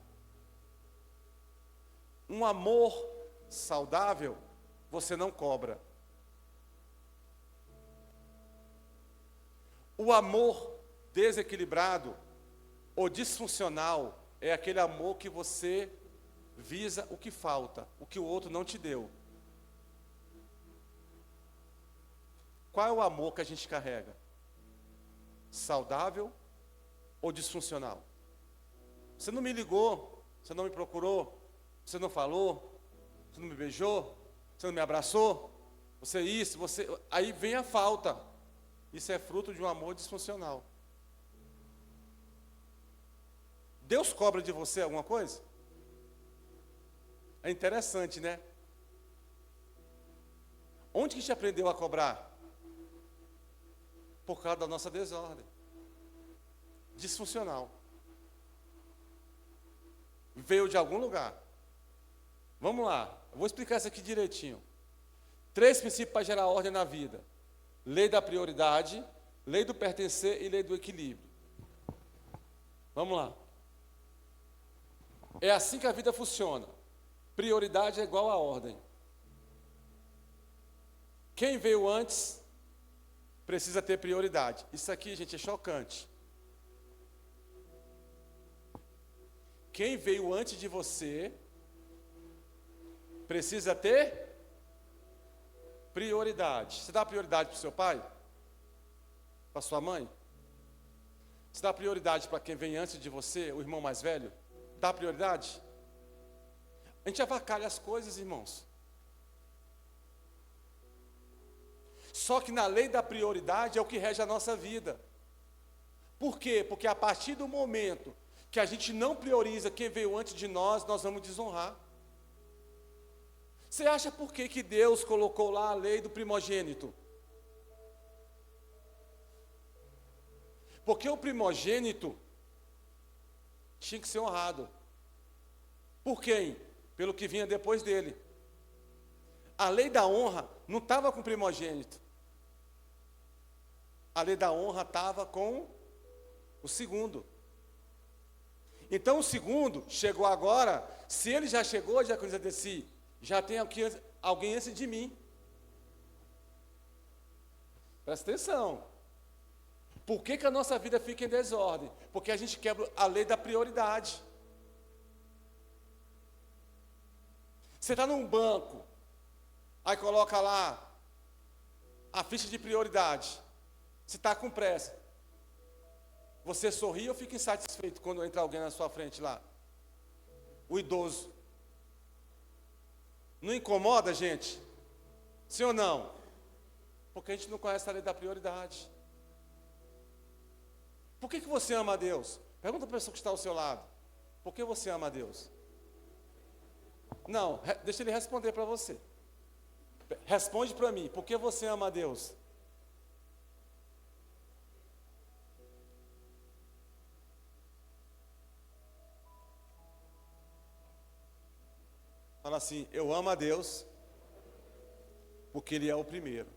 Um amor saudável, você não cobra. O amor desequilibrado ou disfuncional é aquele amor que você visa o que falta, o que o outro não te deu. Qual é o amor que a gente carrega? Saudável ou disfuncional? Você não me ligou, você não me procurou, você não falou, você não me beijou, você não me abraçou, você isso, você... Aí vem a falta. Isso é fruto de um amor disfuncional. Deus cobra de você alguma coisa? É interessante, né? Onde que a gente aprendeu a cobrar? Por causa da nossa desordem. Disfuncional. Veio de algum lugar. Vamos lá, eu vou explicar isso aqui direitinho. 3 princípios para gerar ordem na vida: lei da prioridade, lei do pertencer e lei do equilíbrio. Vamos lá. É assim que a vida funciona. Prioridade é igual a ordem. Quem veio antes precisa ter prioridade. Isso aqui, gente, é chocante. Quem veio antes de você precisa ter prioridade. Você dá prioridade para o seu pai? Para sua mãe? Você dá prioridade para quem vem antes de você, o irmão mais velho? Dá prioridade? A gente avacalha as coisas, irmãos. Só que na lei da prioridade é o que rege a nossa vida. Por quê? Porque a partir do momento que a gente não prioriza quem veio antes de nós, nós vamos desonrar. Você acha por que Deus colocou lá a lei do primogênito? Porque o primogênito tinha que ser honrado. Por quem? Pelo que vinha depois dele. A lei da honra não estava com o primogênito. A lei da honra estava com o segundo. Então o segundo chegou agora. Se ele já chegou, já coisa desse, já tem aqui alguém antes de mim. Presta atenção. Por que a nossa vida fica em desordem? Porque a gente quebra a lei da prioridade. Você está num banco, aí coloca lá a ficha de prioridade. Você está com pressa. Você sorri ou fica insatisfeito quando entra alguém na sua frente lá? O idoso. Não incomoda, gente? Sim ou não? Porque a gente não conhece a lei da prioridade. Por que você ama a Deus? Pergunta para a pessoa que está ao seu lado. Por que você ama a Deus? Não, deixa ele responder para você. Responde para mim. Por que você ama a Deus? Fala assim: eu amo a Deus porque Ele é o primeiro.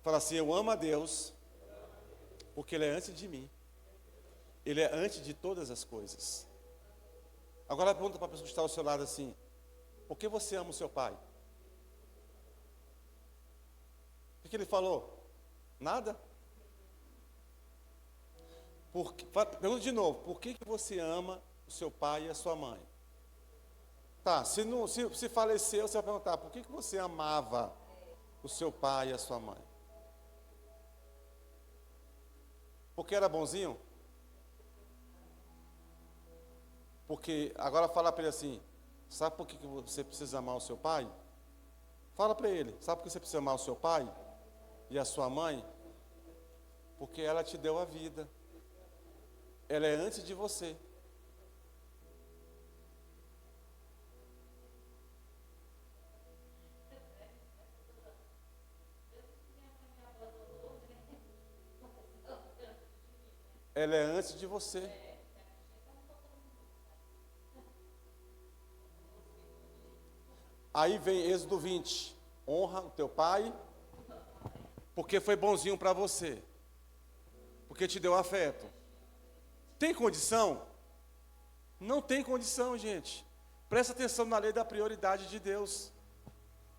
Fala assim: eu amo a Deus porque Ele é antes de mim. Ele é antes de todas as coisas. Agora pergunta para a pessoa que está ao seu lado assim: por que você ama o seu pai? O que ele falou? Nada? Pergunta de novo: por que você ama o seu pai e a sua mãe? Tá, se faleceu, você vai perguntar: por que você amava o seu pai e a sua mãe? Porque era bonzinho? Porque, agora fala para ele assim: sabe por que você precisa amar o seu pai? Fala para ele: sabe por que você precisa amar o seu pai e a sua mãe? Porque ela te deu a vida. Ela é antes de você. Ela é antes de você. Aí vem Êxodo 20. Honra o teu pai, porque foi bonzinho para você. Porque te deu afeto. Tem condição? Não tem condição, gente. Presta atenção na lei da prioridade de Deus.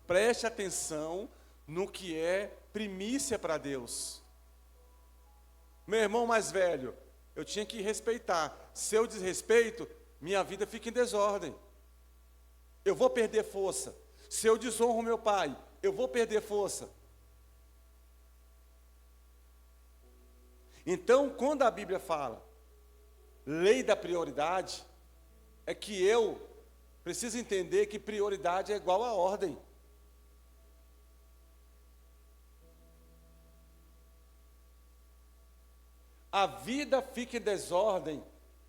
Preste atenção no que é primícia para Deus. Meu irmão mais velho, eu tinha que respeitar. Se eu desrespeito, minha vida fica em desordem. Eu vou perder força. Se eu desonro meu pai, eu vou perder força. Então, quando a Bíblia fala lei da prioridade, é que eu preciso entender que prioridade é igual a ordem. a vida fica em desordem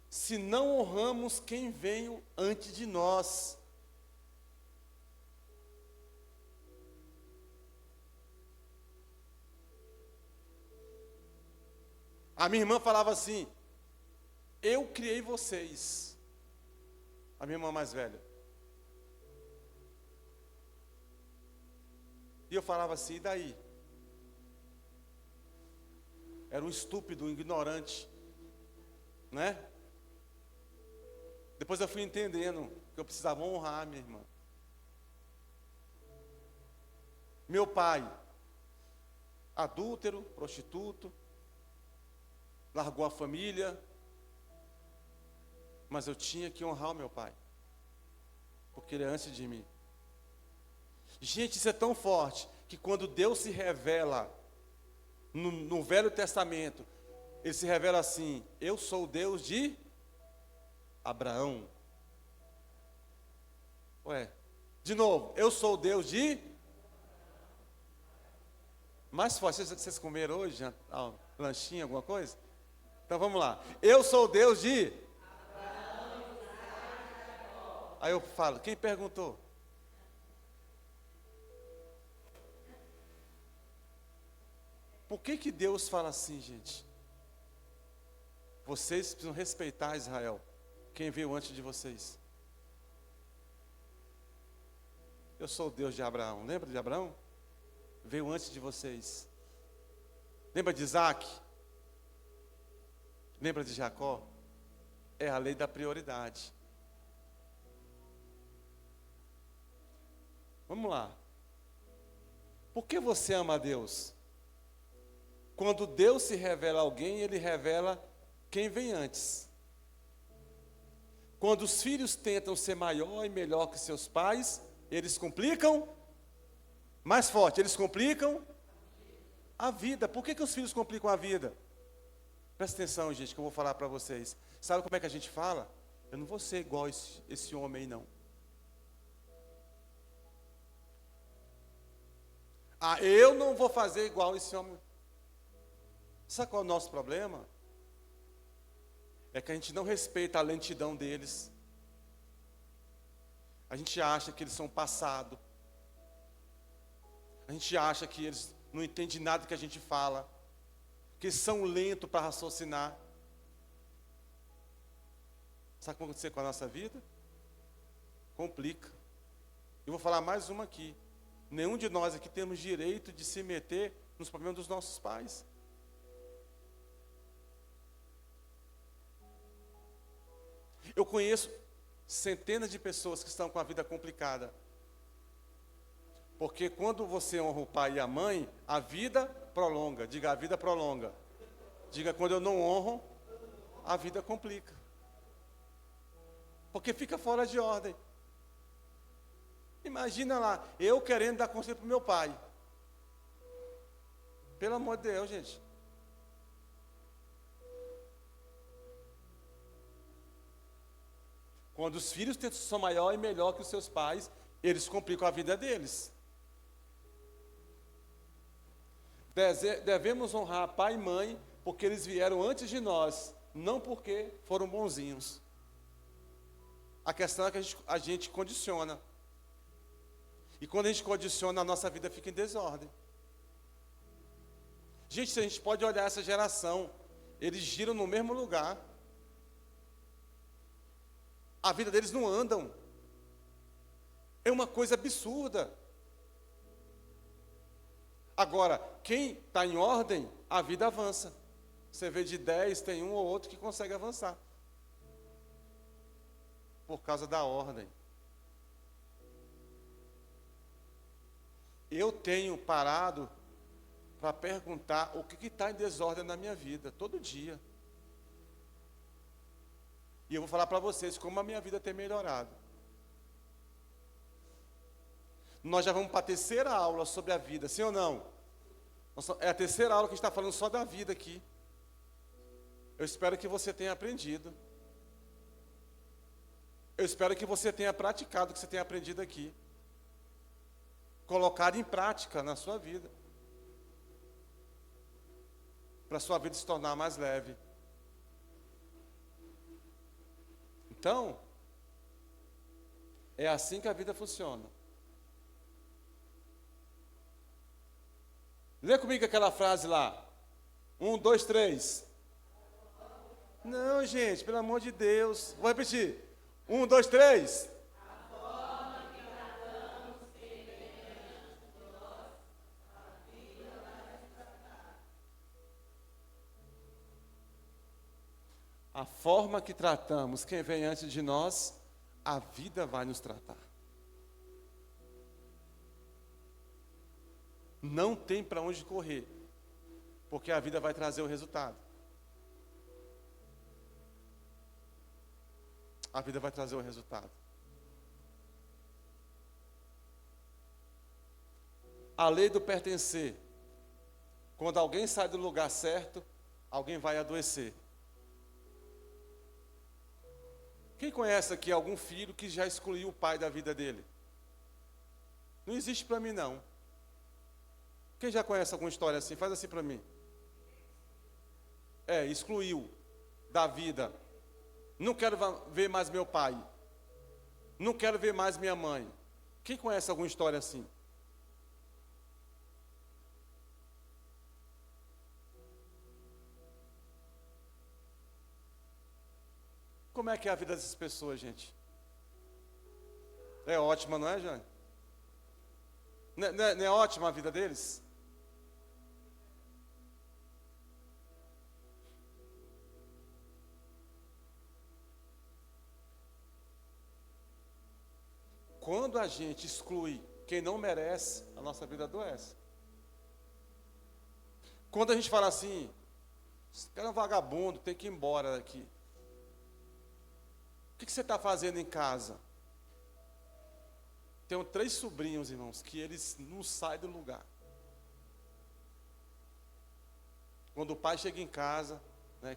se não honramos quem veio antes de nós. A minha irmã falava assim: eu criei vocês. A minha irmã mais velha. E eu falava assim: e daí? Era um estúpido, um ignorante, né? Depois eu fui entendendo que eu precisava honrar a minha irmã. Meu pai, adúltero, prostituto, largou a família, mas eu tinha que honrar o meu pai, porque ele é antes de mim. Gente, isso é tão forte, que quando Deus se revela no Velho Testamento, Ele se revela assim: eu sou o Deus de Abraão. Ué, de novo, eu sou o Deus de... Mais forte, vocês comeram hoje, lanchinho, alguma coisa? Então vamos lá, eu sou o Deus de... Aí eu falo, quem perguntou? Por que Deus fala assim, gente? Vocês precisam respeitar Israel, quem veio antes de vocês. Eu sou o Deus de Abraão, lembra de Abraão? Veio antes de vocês. Lembra de Isaac? Lembra de Jacó? É a lei da prioridade. Vamos lá. Por que você ama a Deus? Quando Deus se revela a alguém, Ele revela quem vem antes. Quando os filhos tentam ser maior e melhor que seus pais, eles complicam, mais forte, eles complicam a vida. Por que os filhos complicam a vida? Presta atenção, gente, que eu vou falar para vocês. Sabe como é que a gente fala? Eu não vou ser igual esse homem aí, não. Eu não vou fazer igual esse homem. Sabe qual é o nosso problema? É que a gente não respeita a lentidão deles. A gente acha que eles são passado. A gente acha que eles não entendem nada que a gente fala. Que eles são lentos para raciocinar. Sabe o que vai acontecer com a nossa vida? Complica. Eu vou falar mais uma aqui. Nenhum de nós aqui temos direito de se meter nos problemas dos nossos pais. Eu conheço centenas de pessoas que estão com a vida complicada. Porque quando você honra o pai e a mãe, a vida prolonga. Diga, a vida prolonga. Diga, quando eu não honro, a vida complica. Porque fica fora de ordem. Imagina lá, eu querendo dar conselho para o meu pai. Pelo amor de Deus, gente. Quando os filhos são maior e melhor que os seus pais, eles complicam a vida deles. Devemos honrar pai e mãe, porque eles vieram antes de nós, não porque foram bonzinhos. A questão é que a gente condiciona. E quando a gente condiciona, a nossa vida fica em desordem. Gente, se a gente pode olhar essa geração, eles giram no mesmo lugar. A vida deles não andam. É uma coisa absurda. Agora, quem está em ordem, a vida avança. Você vê de 10, tem um ou outro que consegue avançar. Por causa da ordem. Eu tenho parado para perguntar o que está em desordem na minha vida, todo dia. E eu vou falar para vocês como a minha vida tem melhorado. Nós já vamos para a terceira aula sobre a vida, sim ou não? É a terceira aula que a gente está falando só da vida aqui. Eu espero que você tenha aprendido. Eu espero que você tenha praticado o que você tenha aprendido aqui. Colocado em prática na sua vida. para a sua vida se tornar mais leve. Então, é assim que a vida funciona. Lê comigo aquela frase lá. 1, 2, 3. Não, gente, pelo amor de Deus. Vou repetir. 1, 2, 3. A forma que tratamos quem vem antes de nós, a vida vai nos tratar. Não tem para onde correr, porque a vida vai trazer o resultado. A vida vai trazer o resultado. A lei do pertencer. Quando alguém sai do lugar certo, alguém vai adoecer. Quem conhece aqui algum filho que já excluiu o pai da vida dele? Não existe para mim, não. Quem já conhece alguma história assim? Faz assim para mim. Excluiu da vida. Não quero ver mais meu pai. Não quero ver mais minha mãe. Quem conhece alguma história assim? Como é que é a vida dessas pessoas, gente? É ótima, não é, Jane? Não é ótima a vida deles? Quando a gente exclui quem não merece, a nossa vida adoece. Quando a gente fala assim, esse cara é um vagabundo, tem que ir embora daqui. O que você está fazendo em casa? Tenho 3 sobrinhos, irmãos, que eles não saem do lugar. Quando o pai chega em casa,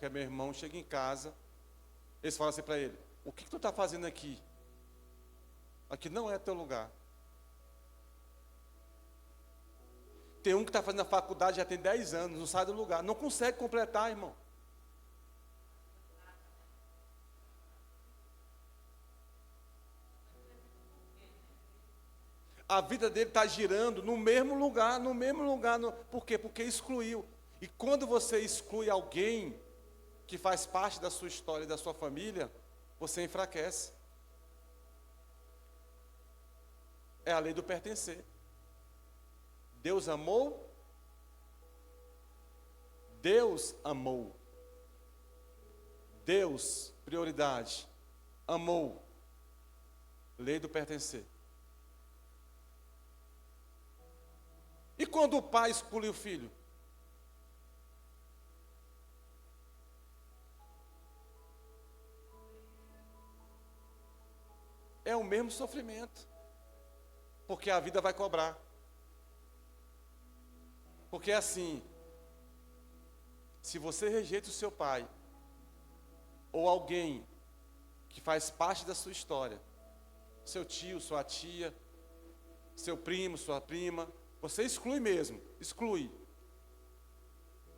que é meu irmão, chega em casa, eles falam assim para ele, o que tu está fazendo aqui? Aqui não é teu lugar. Tem um que está fazendo a faculdade, já tem 10 anos, não sai do lugar, não consegue completar, irmão. A vida dele está girando no mesmo lugar. Por quê? Porque excluiu. E quando você exclui alguém que faz parte da sua história e da sua família, você enfraquece. É a lei do pertencer. Deus amou. Deus amou. Deus, prioridade. Amou. Lei do pertencer. E quando o pai exclui o filho? É o mesmo sofrimento. Porque a vida vai cobrar. Porque é assim, se você rejeita o seu pai, ou alguém que faz parte da sua história, seu tio, sua tia, seu primo, sua prima, você exclui mesmo, exclui.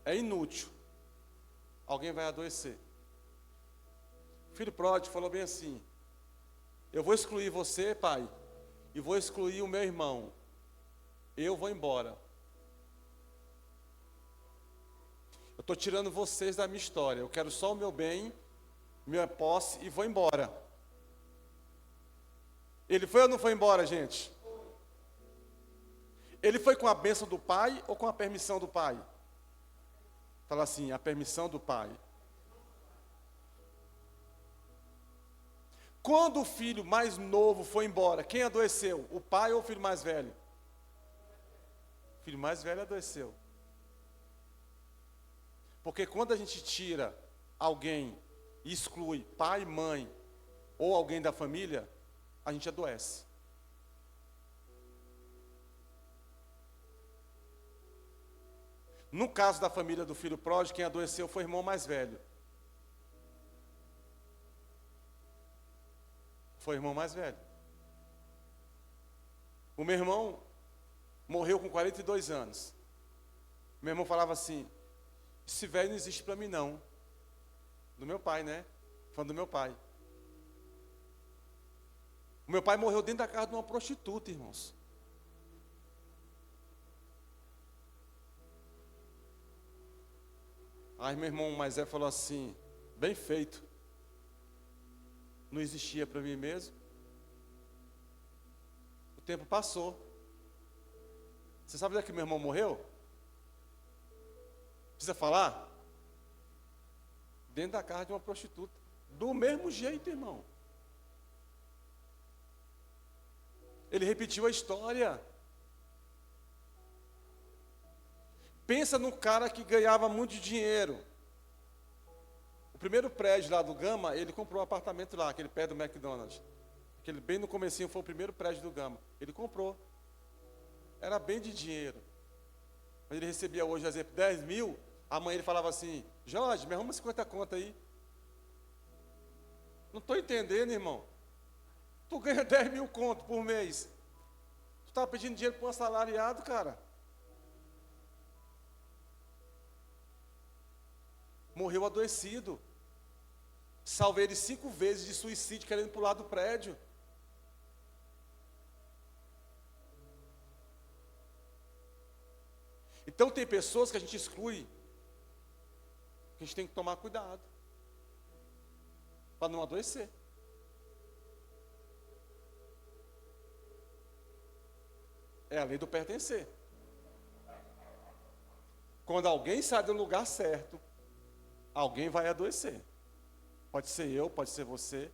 É inútil. Alguém vai adoecer. O filho pródigo falou bem assim, eu vou excluir você, pai, e vou excluir o meu irmão. Eu vou embora. Eu estou tirando vocês da minha história. Eu quero só o meu bem, minha posse e vou embora. Ele foi ou não foi embora, gente? Ele foi com a bênção do pai ou com a permissão do pai? Fala assim, a permissão do pai. Quando o filho mais novo foi embora, quem adoeceu? O pai ou o filho mais velho? O filho mais velho adoeceu. Porque quando a gente tira alguém e exclui pai, mãe ou alguém da família, a gente adoece. No caso da família do filho pródigo, quem adoeceu foi o irmão mais velho. Foi o irmão mais velho. O meu irmão morreu com 42 anos. Meu irmão falava assim, Esse velho não existe para mim, não. Do meu pai, né? Falando do meu pai. O meu pai morreu dentro da casa de uma prostituta, irmãos. Aí meu irmão mais velho falou assim, bem feito. Não existia para mim mesmo. O tempo passou. Você sabe onde é que meu irmão morreu? Precisa falar? Dentro da casa de uma prostituta. Do mesmo jeito, irmão. Ele repetiu a história. Pensa no cara que ganhava muito dinheiro. O primeiro prédio lá do Gama, ele comprou um apartamento lá, aquele pé do McDonald's. Aquele bem no comecinho foi o primeiro prédio do Gama. Ele comprou. Era bem de dinheiro. Mas ele recebia hoje, por exemplo, 10 mil. Amanhã ele falava assim, Jorge, me arruma 50 contas aí. Não estou entendendo, irmão. Tu ganha 10 mil conto por mês. Tu está pedindo dinheiro para um assalariado, cara. Morreu adoecido. Salvei ele 5 vezes de suicídio querendo pular do prédio. Então tem pessoas que a gente exclui. Que a gente tem que tomar cuidado. Para não adoecer. É a lei do pertencer. Quando alguém sai do lugar certo, alguém vai adoecer. Pode ser eu, pode ser você,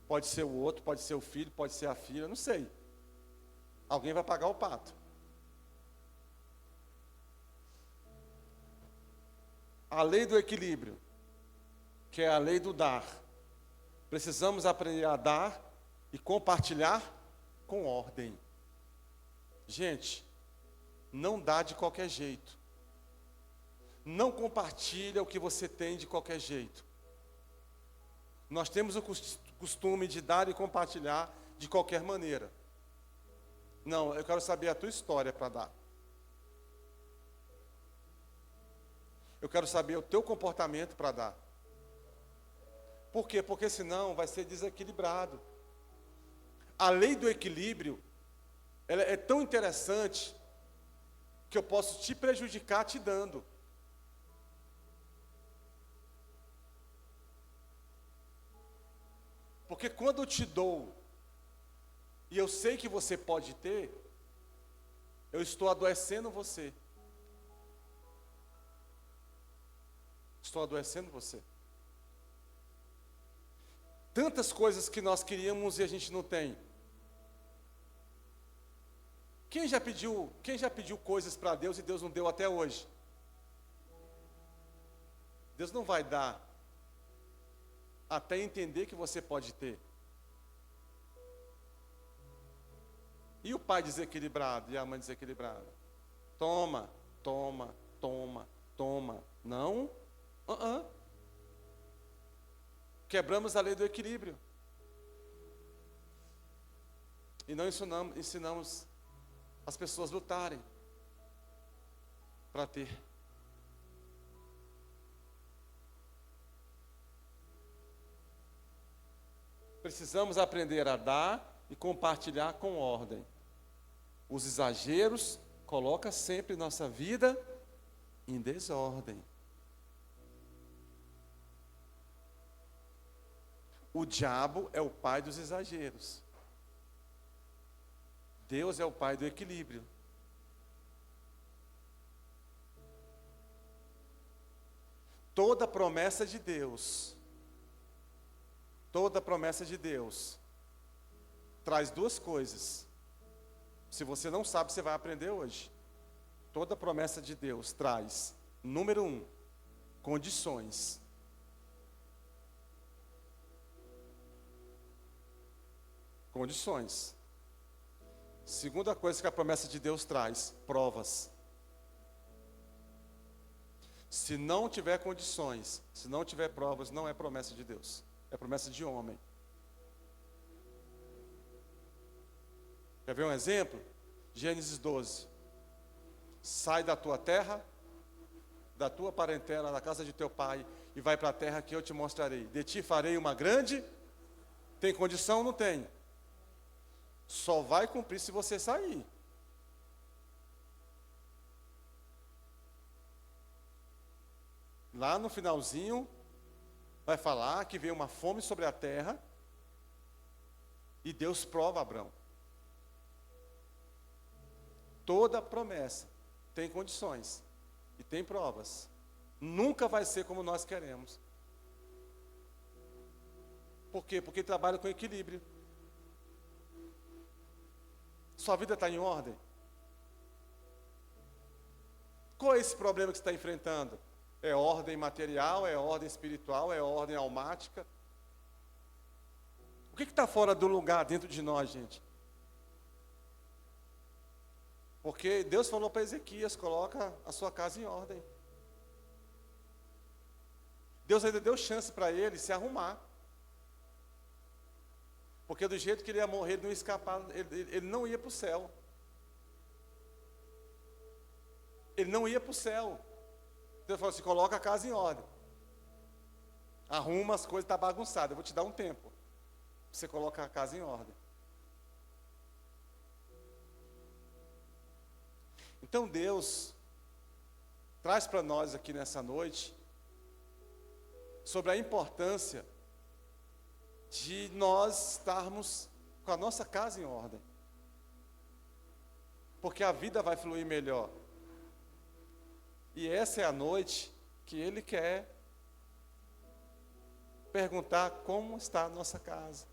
pode ser o outro, pode ser o filho, pode ser a filha, não sei. Alguém vai pagar o pato. A lei do equilíbrio, que é a lei do dar. Precisamos aprender a dar e compartilhar com ordem. Gente, não dá de qualquer jeito. Não compartilha o que você tem de qualquer jeito. Nós temos o costume de dar e compartilhar de qualquer maneira. Não, eu quero saber a tua história para dar. Eu quero saber o teu comportamento para dar. Por quê? Porque senão vai ser desequilibrado. A lei do equilíbrio, ela é tão interessante que eu posso te prejudicar te dando. Porque quando eu te dou, e eu sei que você pode ter, eu estou adoecendo você. Estou adoecendo você. Tantas coisas que nós queríamos e a gente não tem. Quem já pediu coisas para Deus e Deus não deu até hoje? Deus não vai dar até entender que você pode ter. E o pai desequilibrado e a mãe desequilibrada? Toma, toma, toma, toma. Não? Quebramos a lei do equilíbrio. E não ensinamos as pessoas a lutarem para ter. Precisamos aprender a dar e compartilhar com ordem. Os exageros colocam sempre nossa vida em desordem. O diabo é o pai dos exageros. Deus é o pai do equilíbrio. Toda promessa de Deus traz duas coisas. Se você não sabe, você vai aprender hoje. Toda promessa de Deus traz, número 1, condições. Condições. Segunda coisa que a promessa de Deus traz, provas. Se não tiver condições, se não tiver provas, não é promessa de Deus. É promessa de homem. Quer ver um exemplo? Gênesis 12. Sai da tua terra, da tua parentela, da casa de teu pai, e vai para a terra que eu te mostrarei. De ti farei uma grande... Tem condição? Não tem. Só vai cumprir se você sair. Lá no finalzinho, vai falar que veio uma fome sobre a terra, e Deus prova Abraão. Toda promessa tem condições e tem provas. Nunca vai ser como nós queremos. Por quê? Porque trabalha com equilíbrio. Sua vida está em ordem? Qual é esse problema que você está enfrentando? É ordem material, é ordem espiritual, é ordem almática? O que está fora do lugar dentro de nós, gente? Porque Deus falou para Ezequias, coloca a sua casa em ordem. Deus ainda deu chance para ele se arrumar. Porque do jeito que ele ia morrer, ele não ia escapar, ele não ia para o céu. Ele não ia para o céu. Deus falou assim, coloca a casa em ordem. Arruma as coisas, está bagunçado, eu vou te dar um tempo. Você coloca a casa em ordem. Então Deus traz para nós aqui nessa noite sobre a importância de nós estarmos com a nossa casa em ordem. Porque a vida vai fluir melhor. E essa é a noite que Ele quer perguntar como está a nossa casa.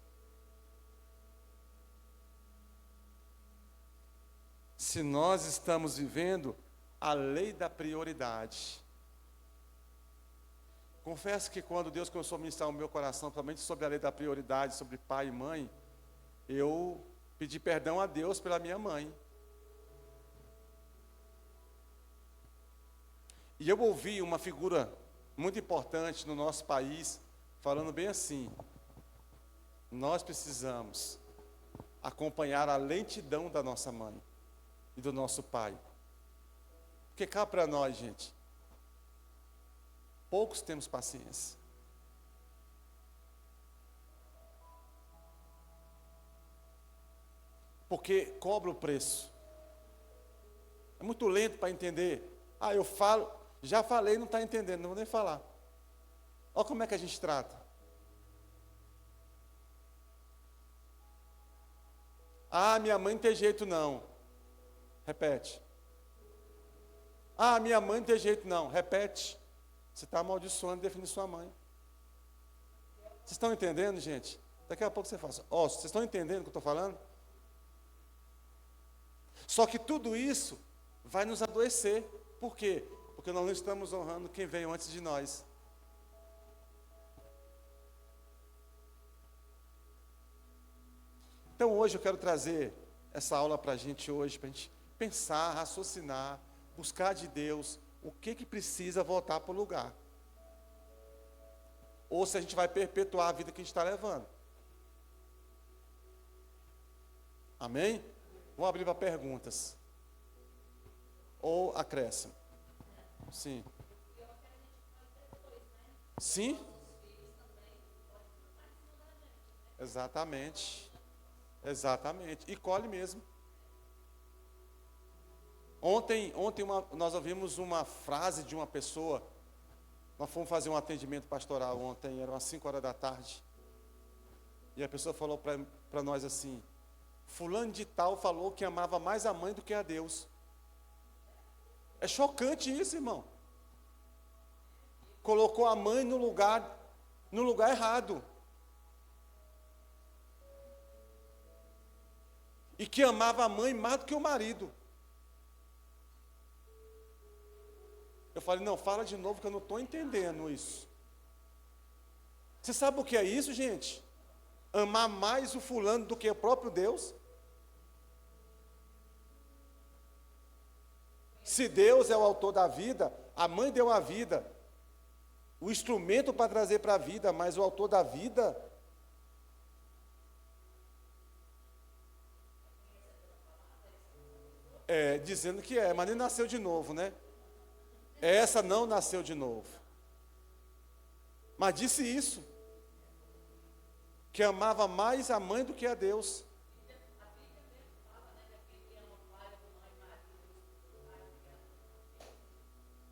Se nós estamos vivendo a lei da prioridade. Confesso que quando Deus começou a ministrar o meu coração, principalmente sobre a lei da prioridade, sobre pai e mãe, eu pedi perdão a Deus pela minha mãe. E eu ouvi uma figura muito importante no nosso país, falando bem assim, nós precisamos acompanhar a lentidão da nossa mãe e do nosso pai. Porque cá para nós, gente, poucos temos paciência. Porque cobra o preço. É muito lento para entender. Ah, eu falo, já falei, não está entendendo, não vou nem falar. Olha como é que a gente trata. Ah, minha mãe não tem jeito não. Repete. Ah, minha mãe não tem jeito não. Repete. Você está amaldiçoando definir sua mãe. Vocês estão entendendo, gente? Daqui a pouco você fala, ó, vocês estão entendendo o que eu estou falando? Só que tudo isso vai nos adoecer. Por quê? Porque nós não estamos honrando quem veio antes de nós. Então hoje eu quero trazer essa aula para a gente hoje, para a gente pensar, raciocinar, buscar de Deus o que precisa voltar para o lugar. Ou se a gente vai perpetuar a vida que a gente está levando. Amém? Vamos abrir para perguntas. Ou acréscimo. Sim. Sim? Exatamente. Exatamente. E colhe mesmo. Ontem nós ouvimos uma frase de uma pessoa. Nós fomos fazer um atendimento pastoral ontem, eram às 5 horas da tarde. E a pessoa falou para nós assim, fulano de tal falou que amava mais a mãe do que a Deus. É chocante isso, irmão. Colocou a mãe no lugar errado. E que amava a mãe mais do que o marido. Eu falei, não, fala de novo que eu não estou entendendo isso. Você sabe o que é isso, gente? Amar mais o fulano do que o próprio Deus? Se Deus é o autor da vida, a mãe deu a vida, o instrumento para trazer para a vida, mas o autor da vida... dizendo que mas nem nasceu de novo, né? Essa não nasceu de novo. Mas disse isso, que amava mais a mãe do que a Deus.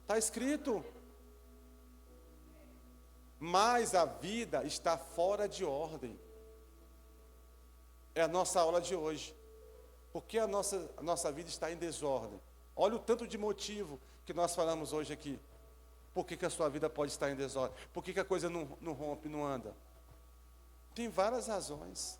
Está escrito. Mas a vida está fora de ordem. É a nossa aula de hoje. Porque a nossa vida está em desordem. Olha o tanto de motivo que nós falamos hoje aqui. Por que a sua vida pode estar em desordem? Por que a coisa não rompe, não anda? Tem várias razões.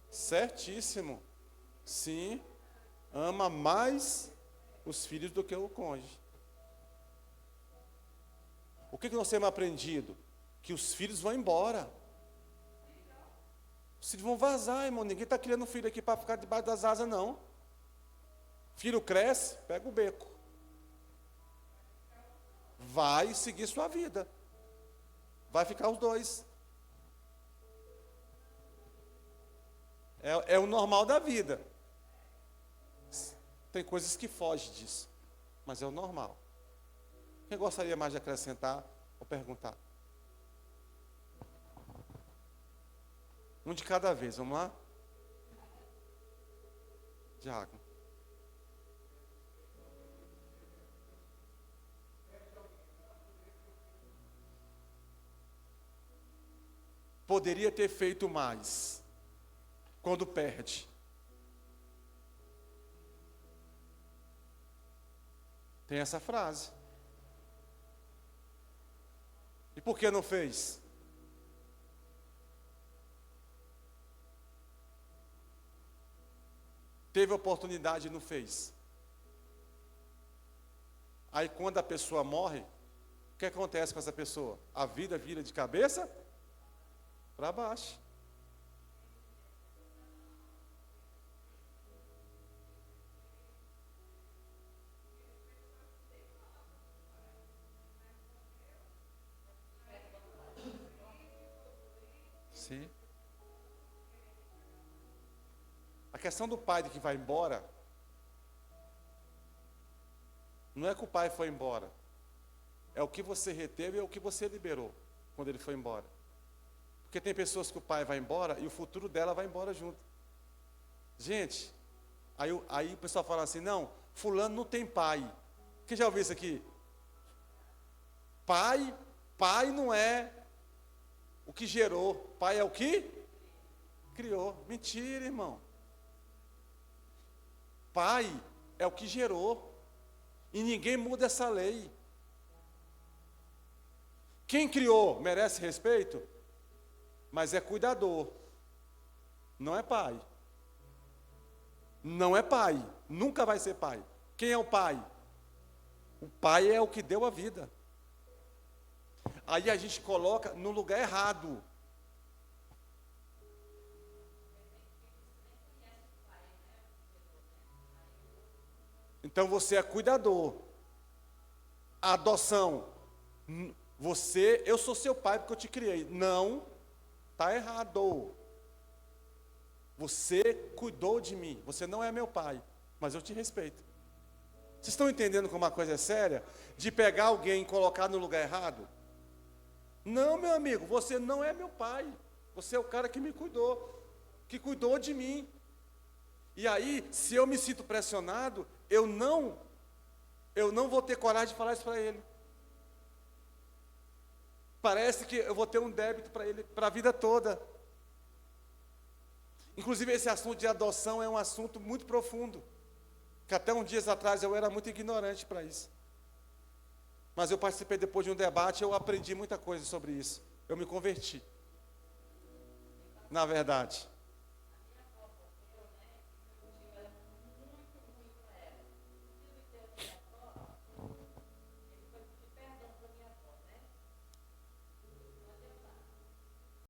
Certíssimo. Sim. Ama mais os filhos do que o cônjuge. O que nós temos aprendido? Que os filhos vão embora. Os filhos vão vazar, irmão. Ninguém está criando filho aqui para ficar debaixo das asas, não. Filho cresce, pega o beco. Vai seguir sua vida. Vai ficar os dois. É o normal da vida. Tem coisas que fogem disso, mas é o normal. Quem gostaria mais de acrescentar ou perguntar? Um de cada vez, vamos lá? Diácono. Poderia ter feito mais quando perde. Tem essa frase. E por que não fez? Teve oportunidade e não fez. Aí quando a pessoa morre, o que acontece com essa pessoa? A vida vira de cabeça para baixo. Sim. A questão do pai de que vai embora, não é que o pai foi embora, é o que você reteve e é o que você liberou quando ele foi embora. Porque tem pessoas que o pai vai embora e o futuro dela vai embora junto. Gente, aí o pessoal fala assim, não, fulano não tem pai. Quem já ouviu isso aqui? Pai não é o que gerou, pai é o que criou. Mentira, irmão. Pai é o que gerou. E ninguém muda essa lei. Quem criou merece respeito, mas é cuidador. Não é pai. Não é pai. Nunca vai ser pai. Quem é o pai? O pai é o que deu a vida. Aí a gente coloca no lugar errado. Então você é cuidador. A adoção. Eu sou seu pai porque eu te criei. Não, está errado. Você cuidou de mim. Você não é meu pai, mas eu te respeito. Vocês estão entendendo como uma coisa é séria? De pegar alguém e colocar no lugar errado? Não, meu amigo, você não é meu pai. Você é o cara que me cuidou, que cuidou de mim. E aí, se eu me sinto pressionado, eu não vou ter coragem de falar isso para ele. Parece que eu vou ter um débito para ele, para a vida toda. Inclusive, esse assunto de adoção é um assunto muito profundo, que até uns dias atrás eu era muito ignorante para isso. Mas eu participei depois de um debate, eu aprendi muita coisa sobre isso. Eu me converti. Na verdade.